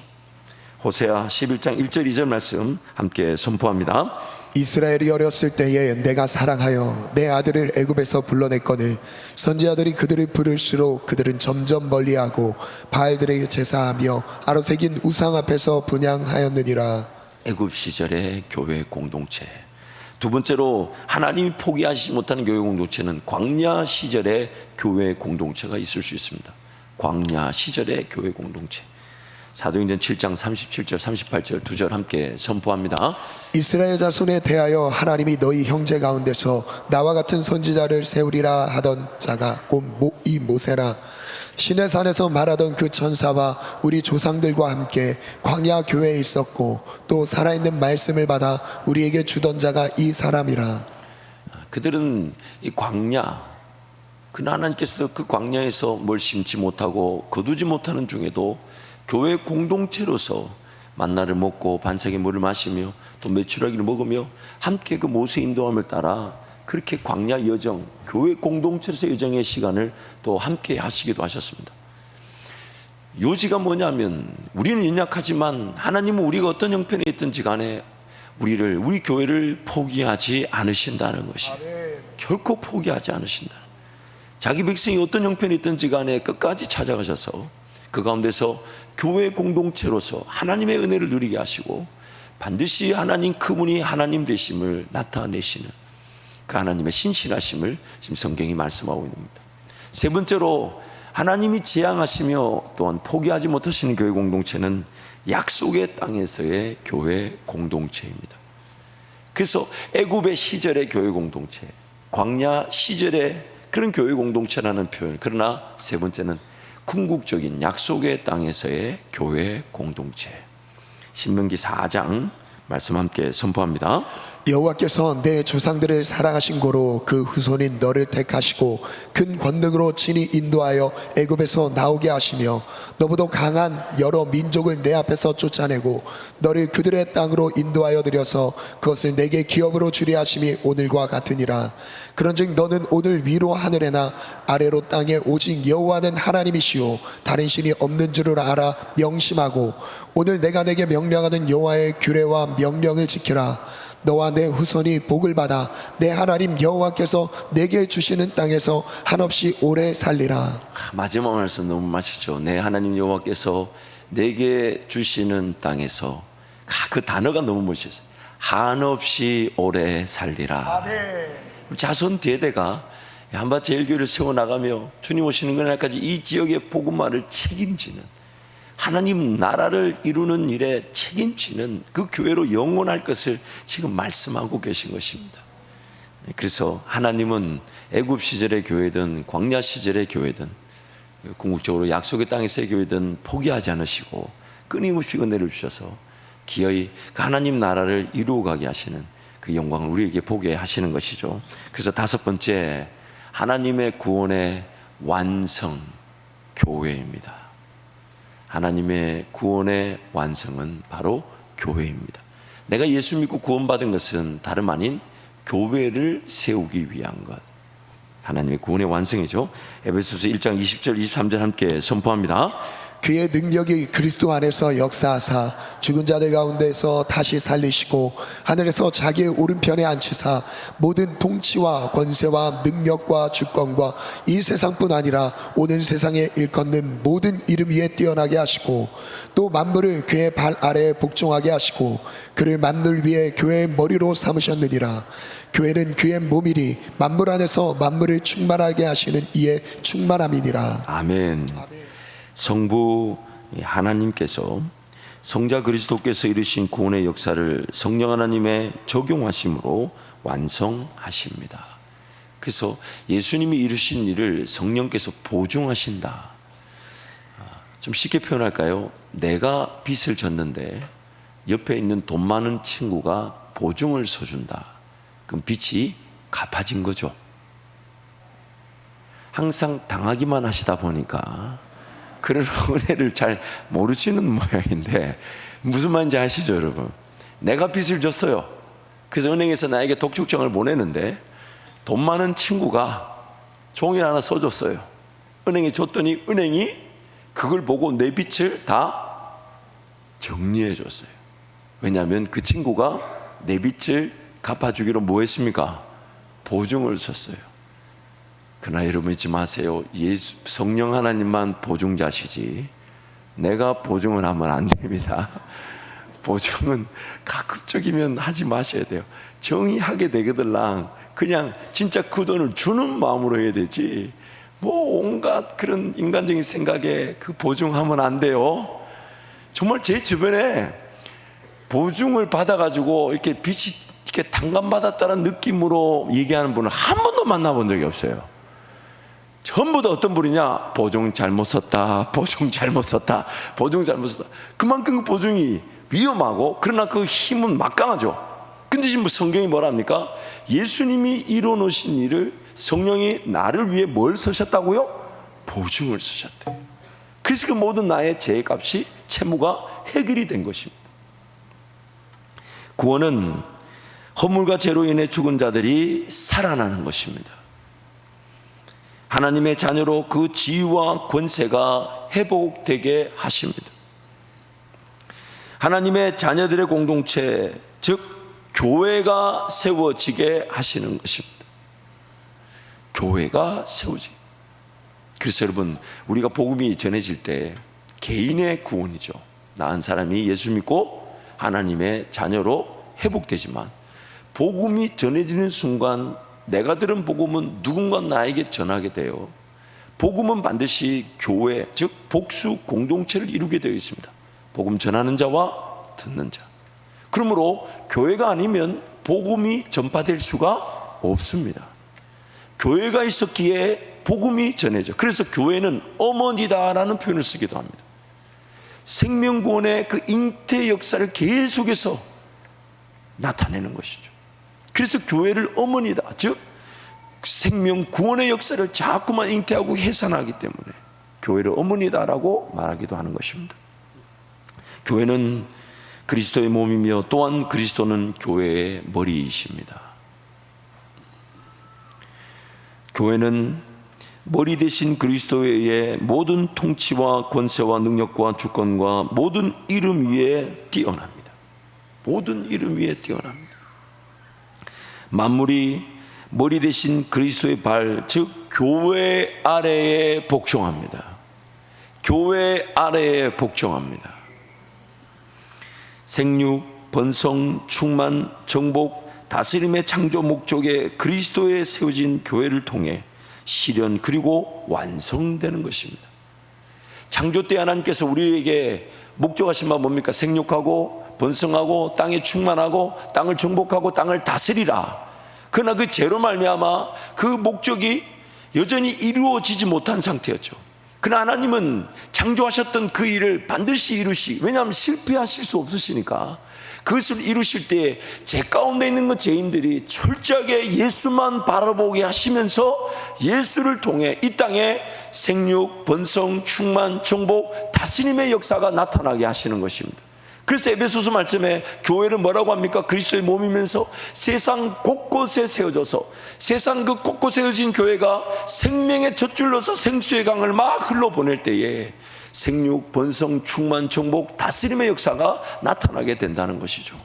호세아 11장 1절 2절 말씀 함께 선포합니다. 이스라엘이 어렸을 때에 내가 사랑하여 내 아들을 애굽에서 불러냈거늘 선지자들이 그들을 부를수록 그들은 점점 멀리하고 바알들에게 제사하며 아로새긴 우상 앞에서 분향하였느니라. 애굽 시절의 교회 공동체. 두 번째로 하나님이 포기하지 못하는 교회 공동체는 광야 시절의 교회 공동체가 있을 수 있습니다. 광야 시절의 교회 공동체. 사도행전 7장 37절 38절 2절 함께 선포합니다. 이스라엘 자손에 대하여 하나님이 너희 형제 가운데서 나와 같은 선지자를 세우리라 하던 자가 곧 이 모세라. 시내산에서 말하던 그 천사와 우리 조상들과 함께 광야 교회에 있었고 또 살아있는 말씀을 받아 우리에게 주던 자가 이 사람이라. 그들은 이 광야, 그러나 하나님께서 그 광야에서 뭘 심지 못하고 거두지 못하는 중에도 교회 공동체로서 만나를 먹고 반석의 물을 마시며 또 메추라기를 먹으며 함께 그 모세의 인도함을 따라 그렇게 광야 여정, 교회 공동체로서 여정의 시간을 또 함께 하시기도 하셨습니다. 요지가 뭐냐면 우리는 연약하지만 하나님은 우리가 어떤 형편에 있든지 간에 우리 교회를 포기하지 않으신다는 것이, 결코 포기하지 않으신다. 자기 백성이 어떤 형편에 있든지 간에 끝까지 찾아가셔서 그 가운데서 교회 공동체로서 하나님의 은혜를 누리게 하시고 반드시 하나님 그분이 하나님 되심을 나타내시는 그 하나님의 신실하심을 지금 성경이 말씀하고 있습니다. 세 번째로 하나님이 지향하시며 또한 포기하지 못하시는 교회 공동체는 약속의 땅에서의 교회 공동체입니다. 그래서 애굽의 시절의 교회 공동체, 광야 시절의 그런 교회 공동체라는 표현. 그러나 세 번째는 궁극적인 약속의 땅에서의 교회 공동체. 신명기 4장 말씀 함께 선포합니다. 여호와께서 내 조상들을 사랑하신 고로 그 후손인 너를 택하시고 큰 권능으로 친히 인도하여 애굽에서 나오게 하시며 너보다 강한 여러 민족을 내 앞에서 쫓아내고 너를 그들의 땅으로 인도하여 들여서 그것을 내게 기업으로 주리 하심이 오늘과 같으니라. 그런즉 너는 오늘 위로 하늘에나 아래로 땅에 오직 여호와는 하나님이시오 다른 신이 없는 줄을 알아 명심하고 오늘 내가 내게 명령하는 여호와의 규례와 명령을 지키라. 너와 내 후손이 복을 받아 내 하나님 여호와께서 내게 주시는 땅에서 한없이 오래 살리라. 마지막 말씀 너무 맛있죠. 내 하나님 여호와께서 내게 주시는 땅에서 그 단어가 너무 멋있어요. 한없이 오래 살리라. 자손 대대가 한밭제일교회를 세워나가며 주님 오시는 그날까지 이 지역의 복음화를 책임지는, 하나님 나라를 이루는 일에 책임지는 그 교회로 영원할 것을 지금 말씀하고 계신 것입니다. 그래서 하나님은 애굽 시절의 교회든 광야 시절의 교회든 궁극적으로 약속의 땅에서의 교회든 포기하지 않으시고 끊임없이 은혜를 주셔서 기어이 그 하나님 나라를 이루어가게 하시는 그 영광을 우리에게 보게 하시는 것이죠. 그래서 다섯 번째, 하나님의 구원의 완성, 교회입니다. 하나님의 구원의 완성은 바로 교회입니다. 내가 예수 믿고 구원받은 것은 다름 아닌 교회를 세우기 위한 것, 하나님의 구원의 완성이죠. 에베소서 1장 20절 23절 함께 선포합니다. 그의 능력이 그리스도 안에서 역사하사 죽은 자들 가운데서 다시 살리시고 하늘에서 자기의 오른편에 앉히사 모든 통치와 권세와 능력과 주권과 이 세상뿐 아니라 오는 세상에 일컫는 모든 이름 위에 뛰어나게 하시고 또 만물을 그의 발 아래에 복종하게 하시고 그를 만물 위에 교회의 머리로 삼으셨느니라. 교회는 그의 몸이니 만물 안에서 만물을 충만하게 하시는 이의 충만함이니라. 아멘. 성부 하나님께서 성자 그리스도께서 이루신 구원의 역사를 성령 하나님의 적용하심으로 완성하십니다. 그래서 예수님이 이루신 일을 성령께서 보증하신다. 좀 쉽게 표현할까요? 내가 빚을 졌는데 옆에 있는 돈 많은 친구가 보증을 서준다. 그럼 빚이 갚아진 거죠. 항상 당하기만 하시다 보니까 그런 은혜를 잘 모르시는 모양인데, 무슨 말인지 아시죠 여러분? 내가 빚을 졌어요. 그래서 은행에서 나에게 독촉장을 보내는데 돈 많은 친구가 종이를 하나 써줬어요. 은행에 줬더니 은행이 그걸 보고 내 빚을 다 정리해 줬어요. 왜냐하면 그 친구가 내 빚을 갚아주기로 뭐 했습니까? 보증을 썼어요. 그러나 여러분 잊지 마세요. 성령 하나님만 보증자시지 내가 보증을 하면 안 됩니다. 보증은 가급적이면 하지 마셔야 돼요. 정의하게 되거들랑 그냥 진짜 그 돈을 주는 마음으로 해야 되지, 뭐 온갖 그런 인간적인 생각에 그 보증하면 안 돼요. 정말 제 주변에 보증을 받아가지고 이렇게 빚이 이렇게 당감받았다는 느낌으로 얘기하는 분을 한 번도 만나본 적이 없어요. 전부 다 어떤 분이냐? 보증 잘못 썼다, 보증 잘못 썼다, 보증 잘못 썼다. 그만큼 그 보증이 위험하고, 그러나 그 힘은 막강하죠. 근데 지금 성경이 뭐랍니까? 예수님이 이뤄놓으신 일을 성령이 나를 위해 뭘 쓰셨다고요? 보증을 쓰셨대요. 그래서 그 모든 나의 죄값이, 채무가 해결이 된 것입니다. 구원은 허물과 죄로 인해 죽은 자들이 살아나는 것입니다. 하나님의 자녀로 그 지위와 권세가 회복되게 하십니다. 하나님의 자녀들의 공동체, 즉 교회가 세워지게 하시는 것입니다. 교회가 세워지게. 그래서 여러분, 우리가 복음이 전해질 때 개인의 구원이죠. 나 한 사람이 예수 믿고 하나님의 자녀로 회복되지만, 복음이 전해지는 순간 내가 들은 복음은 누군가 나에게 전하게 돼요. 복음은 반드시 교회, 즉 복수 공동체를 이루게 되어 있습니다. 복음 전하는 자와 듣는 자. 그러므로 교회가 아니면 복음이 전파될 수가 없습니다. 교회가 있었기에 복음이 전해져. 그래서 교회는 어머니다라는 표현을 쓰기도 합니다. 생명구원의 그 잉태 역사를 계속해서 나타내는 것이죠. 그래서 교회를 어머니다, 즉 생명구원의 역사를 자꾸만 잉태하고 해산하기 때문에 교회를 어머니다라고 말하기도 하는 것입니다. 교회는 그리스도의 몸이며 또한 그리스도는 교회의 머리이십니다. 교회는 머리 대신 그리스도에 의해 모든 통치와 권세와 능력과 주권과 모든 이름 위에 뛰어납니다. 모든 이름 위에 뛰어납니다. 만물이 머리 대신 그리스도의 발, 즉 교회 아래에 복종합니다. 교회 아래에 복종합니다. 생육, 번성, 충만, 정복, 다스림의 창조 목적에 그리스도에 세워진 교회를 통해 실현 그리고 완성되는 것입니다. 창조 때 하나님께서 우리에게 목적하신 바 뭡니까? 생육하고 번성하고 땅에 충만하고 땅을 정복하고 땅을 다스리라. 그러나 그 죄로 말미암아 그 목적이 여전히 이루어지지 못한 상태였죠. 그러나 하나님은 창조하셨던 그 일을 반드시 왜냐하면 실패하실 수 없으시니까 그것을 이루실 때 제 가운데 있는 그 죄인들이 철저하게 예수만 바라보게 하시면서 예수를 통해 이 땅에 생육, 번성, 충만, 정복, 다스림의 역사가 나타나게 하시는 것입니다. 그래서 에베소서 말씀에 교회를 뭐라고 합니까? 그리스도의 몸이면서 세상 곳곳에 세워져서 세상 그 곳곳에 세워진 교회가 생명의 젖줄로서 생수의 강을 막 흘러보낼 때에 생육, 번성, 충만, 정복, 다스림의 역사가 나타나게 된다는 것이죠.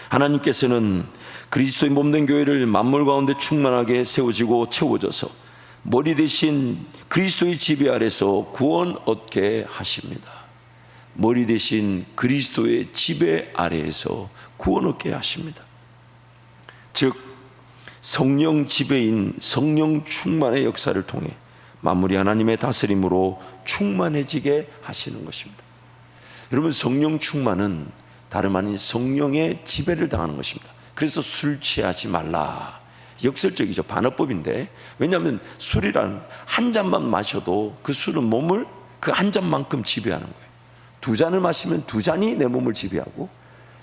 하나님께서는 그리스도의 몸된 교회를 만물 가운데 충만하게 세워지고 채워져서 머리 대신 그리스도의 지배 아래서 구원 얻게 하십니다. 머리 대신 그리스도의 지배 아래에서 구원 얻게 하십니다. 즉 성령 지배인 성령 충만의 역사를 통해 만물이 하나님의 다스림으로 충만해지게 하시는 것입니다. 여러분, 성령 충만은 다름 아닌 성령의 지배를 당하는 것입니다. 그래서 술 취하지 말라. 역설적이죠. 반어법인데, 왜냐하면 술이란 한 잔만 마셔도 그 술은 몸을 그 한 잔만큼 지배하는 거예요. 두 잔을 마시면 두 잔이 내 몸을 지배하고,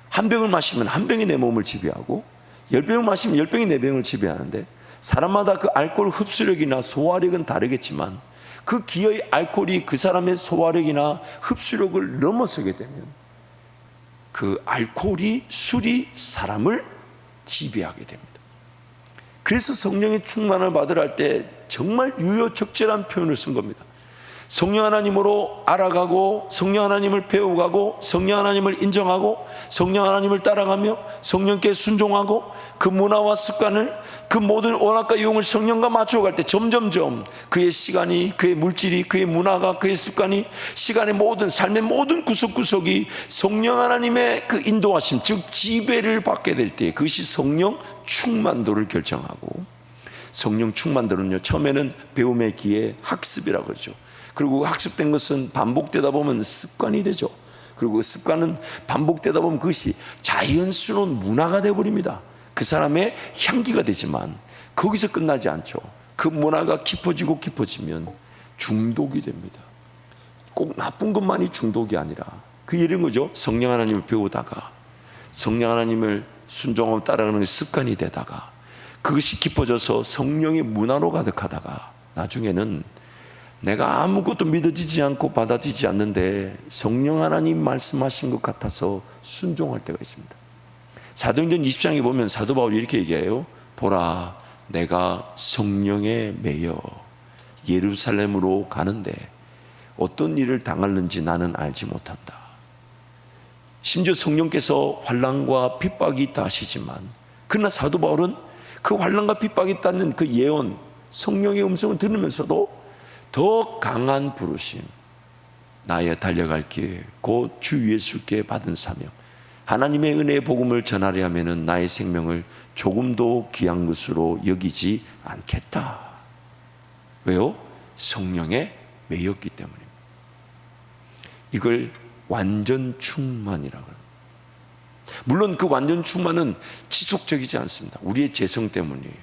한 병을 마시면 한 병이 내 몸을 지배하고, 10병을 마시면 10병이 내 병을 지배하는데, 사람마다 그 알코올 흡수력이나 소화력은 다르겠지만 그 기의 알코올이 그 사람의 소화력이나 흡수력을 넘어서게 되면 그 알코올이, 술이 사람을 지배하게 됩니다. 그래서 성령의 충만을 받으라 할 때 정말 유효적절한 표현을 쓴 겁니다. 성령 하나님으로 알아가고, 성령 하나님을 배워가고, 성령 하나님을 인정하고, 성령 하나님을 따라가며 성령께 순종하고, 그 문화와 습관을, 그 모든 원학과 유형을 성령과 맞춰갈 때 점점점 그의 시간이, 그의 물질이, 그의 문화가, 그의 습관이, 시간의 모든, 삶의 모든 구석구석이 성령 하나님의 그 인도하심, 즉 지배를 받게 될 때 그것이 성령 충만도를 결정하고, 성령 충만도는요, 처음에는 배움의 기회, 학습이라고 그러죠. 그리고 학습된 것은 반복되다 보면 습관이 되죠. 그리고 그 습관은 반복되다 보면 그것이 자연스러운 문화가 되어버립니다. 그 사람의 향기가 되지만 거기서 끝나지 않죠. 그 문화가 깊어지고 깊어지면 중독이 됩니다. 꼭 나쁜 것만이 중독이 아니라, 그 예를 거죠. 성령 하나님을 배우다가 성령 하나님을 순종하고 따라가는 습관이 되다가 그것이 깊어져서 성령의 문화로 가득하다가 나중에는 내가 아무것도 믿어지지 않고 받아지지 않는데 성령 하나님 말씀하신 것 같아서 순종할 때가 있습니다. 사도행전 20장에 보면 사도 바울이 이렇게 얘기해요. 보라, 내가 성령에 매여 예루살렘으로 가는데 어떤 일을 당할는지 나는 알지 못한다. 심지어 성령께서 환난과 핍박이 있다 하시지만, 그러나 사도 바울은 그 환난과 핍박이 있다는 그 예언, 성령의 음성을 들으면서도 더 강한 부르심, 나의 달려갈 길 곧 주 예수께 받은 사명, 하나님의 은혜의 복음을 전하려 하면은 나의 생명을 조금도 귀한 것으로 여기지 않겠다. 왜요? 성령에 매였기 때문입니다. 이걸 완전 충만이라고 합니다. 물론 그 완전 충만은 지속적이지 않습니다. 우리의 재성 때문이에요.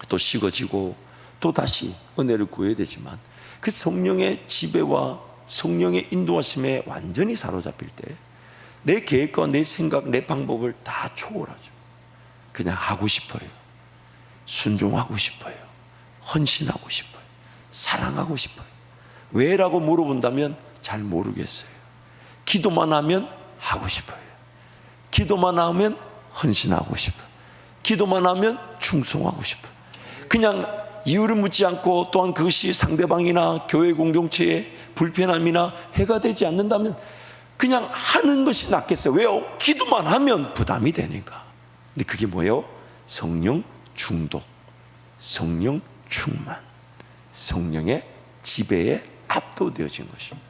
또 식어지고 또 다시 은혜를 구해야 되지만 그 성령의 지배와 성령의 인도하심에 완전히 사로잡힐 때 내 계획과 내 생각, 내 방법을 다 초월하죠. 그냥 하고 싶어요. 순종하고 싶어요. 헌신하고 싶어요. 사랑하고 싶어요. 왜라고 물어본다면 잘 모르겠어요. 기도만 하면 하고 싶어요. 기도만 하면 헌신하고 싶어요. 기도만 하면 충성하고 싶어요. 그냥 이유를 묻지 않고, 또한 그것이 상대방이나 교회 공동체에 불편함이나 해가 되지 않는다면 그냥 하는 것이 낫겠어요. 왜요? 기도만 하면 부담이 되니까. 근데 그게 뭐예요? 성령 중독, 성령 충만, 성령의 지배에 압도되어진 것입니다.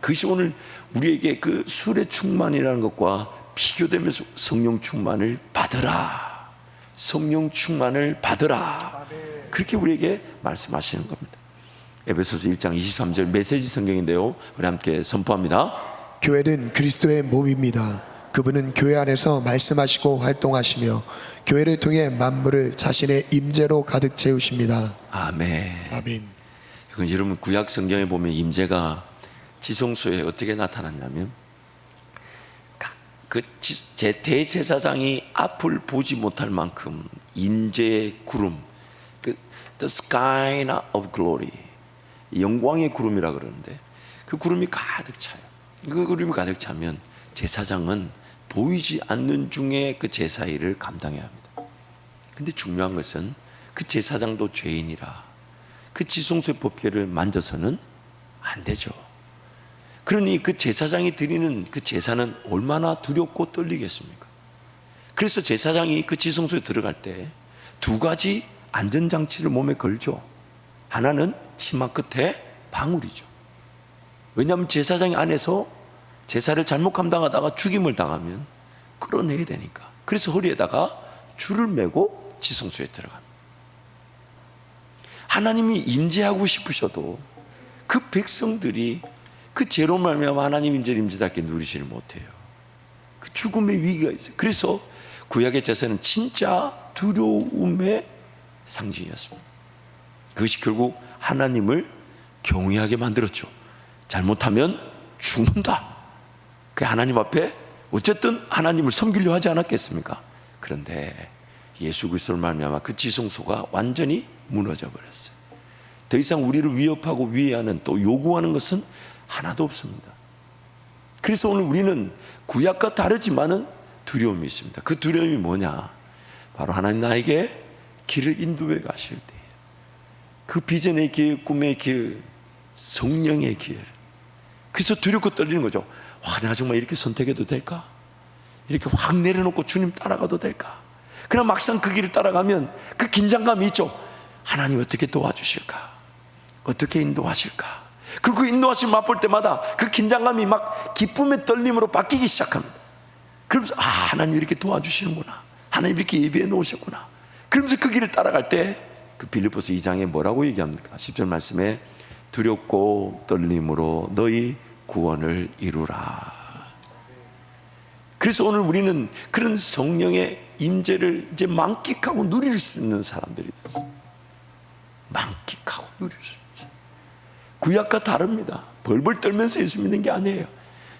그것이 오늘 우리에게 그 술의 충만이라는 것과 비교되면서 성령 충만을 받으라, 성령 충만을 받으라, 그렇게 우리에게 말씀하시는 겁니다. 에베소서 1장 23절 메시지 성경인데요, 우리 함께 선포합니다. 교회는 그리스도의 몸입니다. 그분은 교회 안에서 말씀하시고 활동하시며 교회를 통해 만물을 자신의 임재로 가득 채우십니다. 아멘. 아멘. 이건 여러분 구약 성경에 보면 임재가 지성소에 어떻게 나타났냐면, 그 대제사장이 앞을 보지 못할 만큼 임재의 구름, 그 the sky of glory, 영광의 구름이라 그러는데, 그 구름이 가득 차요. 그 구름이 가득 차면 제사장은 보이지 않는 중에 그 제사 일을 감당해야 합니다. 근데 중요한 것은 그 제사장도 죄인이라 그 지성소의 법궤를 만져서는 안 되죠. 그러니 그 제사장이 드리는 그 제사는 얼마나 두렵고 떨리겠습니까? 그래서 제사장이 그 지성소에 들어갈 때 두 가지 안전장치를 몸에 걸죠. 하나는 치마 끝에 방울이죠. 왜냐하면 제사장이 안에서 제사를 잘못 감당하다가 죽임을 당하면 끌어내야 되니까. 그래서 허리에다가 줄을 메고 지성소에 들어갑니다. 하나님이 임재하고 싶으셔도 그 백성들이 그 죄로 말미암아 하나님 임재를 임재답게 누리지를 못해요. 그 죽음의 위기가 있어요. 그래서 구약의 제사는 진짜 두려움의 상징이었습니다. 그것이 결국 하나님을 경외하게 만들었죠. 잘못하면 죽는다. 그 하나님 앞에 어쨌든 하나님을 섬기려 하지 않았겠습니까? 그런데 예수 그리스도를 말미암아 그 지성소가 완전히 무너져 버렸어요. 더 이상 우리를 위협하고 위해하는, 또 요구하는 것은 하나도 없습니다. 그래서 오늘 우리는 구약과 다르지만은 두려움이 있습니다. 그 두려움이 뭐냐? 바로 하나님 나에게 길을 인도해 가실 때, 그 비전의 길, 꿈의 길, 성령의 길. 그래서 두렵고 떨리는 거죠. 와, 내가 정말 이렇게 선택해도 될까? 이렇게 확 내려놓고 주님 따라가도 될까? 그냥 막상 그 길을 따라가면 그 긴장감이 있죠. 하나님 어떻게 도와주실까? 어떻게 인도하실까? 그 인도하심 맛볼 때마다 그 긴장감이 막 기쁨의 떨림으로 바뀌기 시작합니다. 그러면서 하나님 이렇게 도와주시는구나, 하나님 이렇게 예비해 놓으셨구나. 그러면서 그 길을 따라갈 때 그 빌립보서 2장에 뭐라고 얘기합니까? 10절 말씀에 두렵고 떨림으로 너희 구원을 이루라. 그래서 오늘 우리는 그런 성령의 임재를 이제 만끽하고 누릴 수 있는 사람들이 됐어요. 만끽하고 누릴 수 있어요. 구약과 다릅니다. 벌벌 떨면서 예수 믿는 게 아니에요.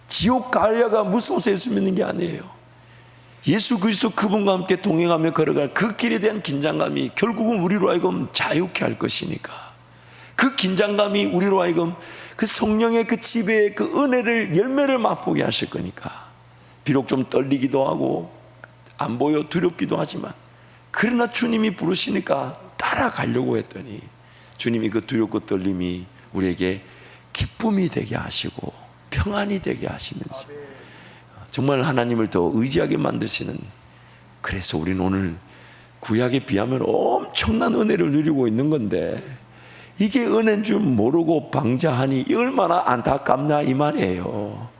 지옥 가려가 무서워서 예수 믿는 게 아니에요. 예수 그리스도 그분과 함께 동행하며 걸어갈 그 길에 대한 긴장감이 결국은 우리로 하여금 자유케 할 것이니까, 그 긴장감이 우리로 하여금 그 성령의 그 지배의 그 은혜를, 열매를 맛보게 하실 거니까, 비록 좀 떨리기도 하고 안 보여 두렵기도 하지만, 그러나 주님이 부르시니까 따라가려고 했더니 주님이 그 두렵고 떨림이 우리에게 기쁨이 되게 하시고 평안이 되게 하시면서 정말 하나님을 더 의지하게 만드시는, 그래서 우리는 오늘 구약에 비하면 엄청난 은혜를 누리고 있는 건데, 이게 은혜인 줄 모르고 방자하니 얼마나 안타깝나 이 말이에요.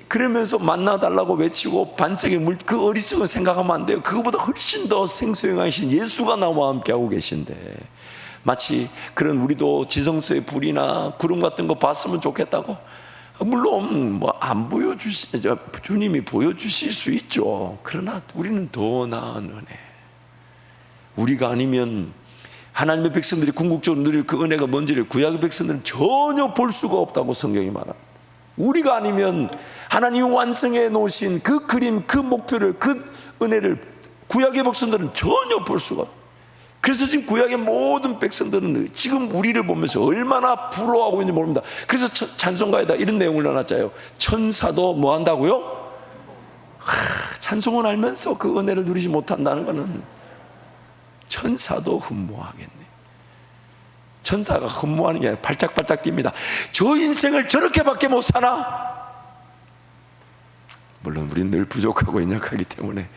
그러면서 만나달라고 외치고 반석의 물, 그 어리석은 생각하면 안 돼요. 그거보다 훨씬 더 생수영하신 예수가 나와 함께하고 계신데, 마치 그런 우리도 지성소의 불이나 구름 같은 거 봤으면 좋겠다고, 물론 뭐 안 주님이 보여주실 수 있죠. 그러나 우리는 더 나은 은혜, 우리가 아니면 하나님의 백성들이 궁극적으로 누릴 그 은혜가 뭔지를 구약의 백성들은 전혀 볼 수가 없다고 성경이 말합니다. 우리가 아니면 하나님이 완성해 놓으신 그 그림, 그 목표를, 그 은혜를 구약의 백성들은 전혀 볼 수가 없어요. 그래서 지금 구약의 모든 백성들은 지금 우리를 보면서 얼마나 부러워하고 있는지 모릅니다. 그래서 찬송가에다 이런 내용을 넣어놨잖아요. 천사도 뭐 한다고요? 찬송을 알면서 그 은혜를 누리지 못한다는 것은 천사도 흠모하겠네. 천사가 흠모하는 게 아니라 발짝발짝 뜁니다. 저 인생을 저렇게밖에 못 사나? 물론 우리는 늘 부족하고 연약하기 때문에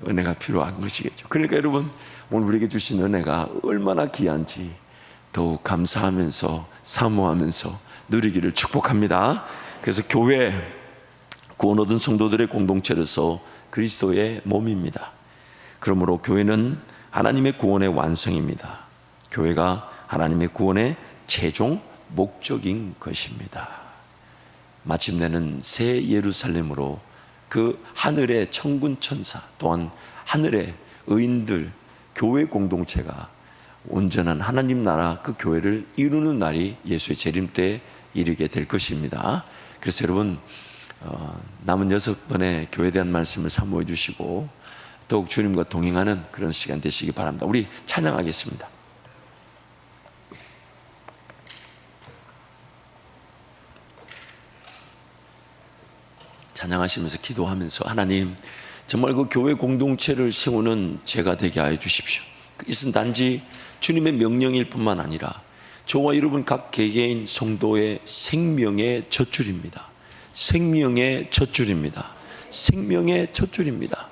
은혜가 필요한 것이겠죠. 그러니까 여러분, 오늘 우리에게 주신 은혜가 얼마나 귀한지 더욱 감사하면서 사모하면서 누리기를 축복합니다. 그래서 교회, 구원 얻은 성도들의 공동체로서 그리스도의 몸입니다. 그러므로 교회는 하나님의 구원의 완성입니다. 교회가 하나님의 구원의 최종 목적인 것입니다. 마침내는 새 예루살렘으로 그 하늘의 천군 천사 또한 하늘의 의인들, 교회 공동체가 온전한 하나님 나라 그 교회를 이루는 날이 예수의 재림 때에 이르게 될 것입니다. 그래서 여러분, 남은 6번의 교회에 대한 말씀을 사모해 주시고 더욱 주님과 동행하는 그런 시간 되시기 바랍니다. 우리 찬양하겠습니다. 찬양하시면서 기도하면서 하나님, 정말 그 교회 공동체를 세우는 제가 되게 하여 주십시오. 이것은 단지 주님의 명령일 뿐만 아니라 저와 여러분 각 개개인 성도의 생명의 젖줄입니다. 생명의 젖줄입니다. 생명의 젖줄입니다.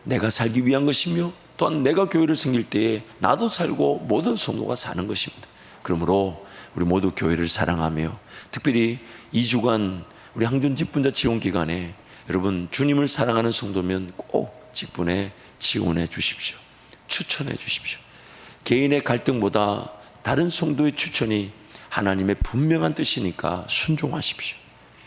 내가 살기 위한 것이며 또한 내가 교회를 섬길 때에 나도 살고 모든 성도가 사는 것입니다. 그러므로 우리 모두 교회를 사랑하며 특별히 2주간 우리 항준 직분자 지원 기간에 여러분 주님을 사랑하는 성도면 꼭 직분에 지원해 주십시오. 추천해 주십시오. 개인의 갈등보다 다른 성도의 추천이 하나님의 분명한 뜻이니까 순종하십시오.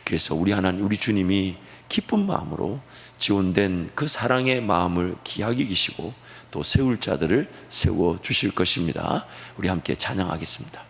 그래서 우리 하나님, 우리 주님이 기쁜 마음으로 지원된 그 사랑의 마음을 귀하게 여기시고 또 세울 자들을 세워 주실 것입니다. 우리 함께 찬양하겠습니다.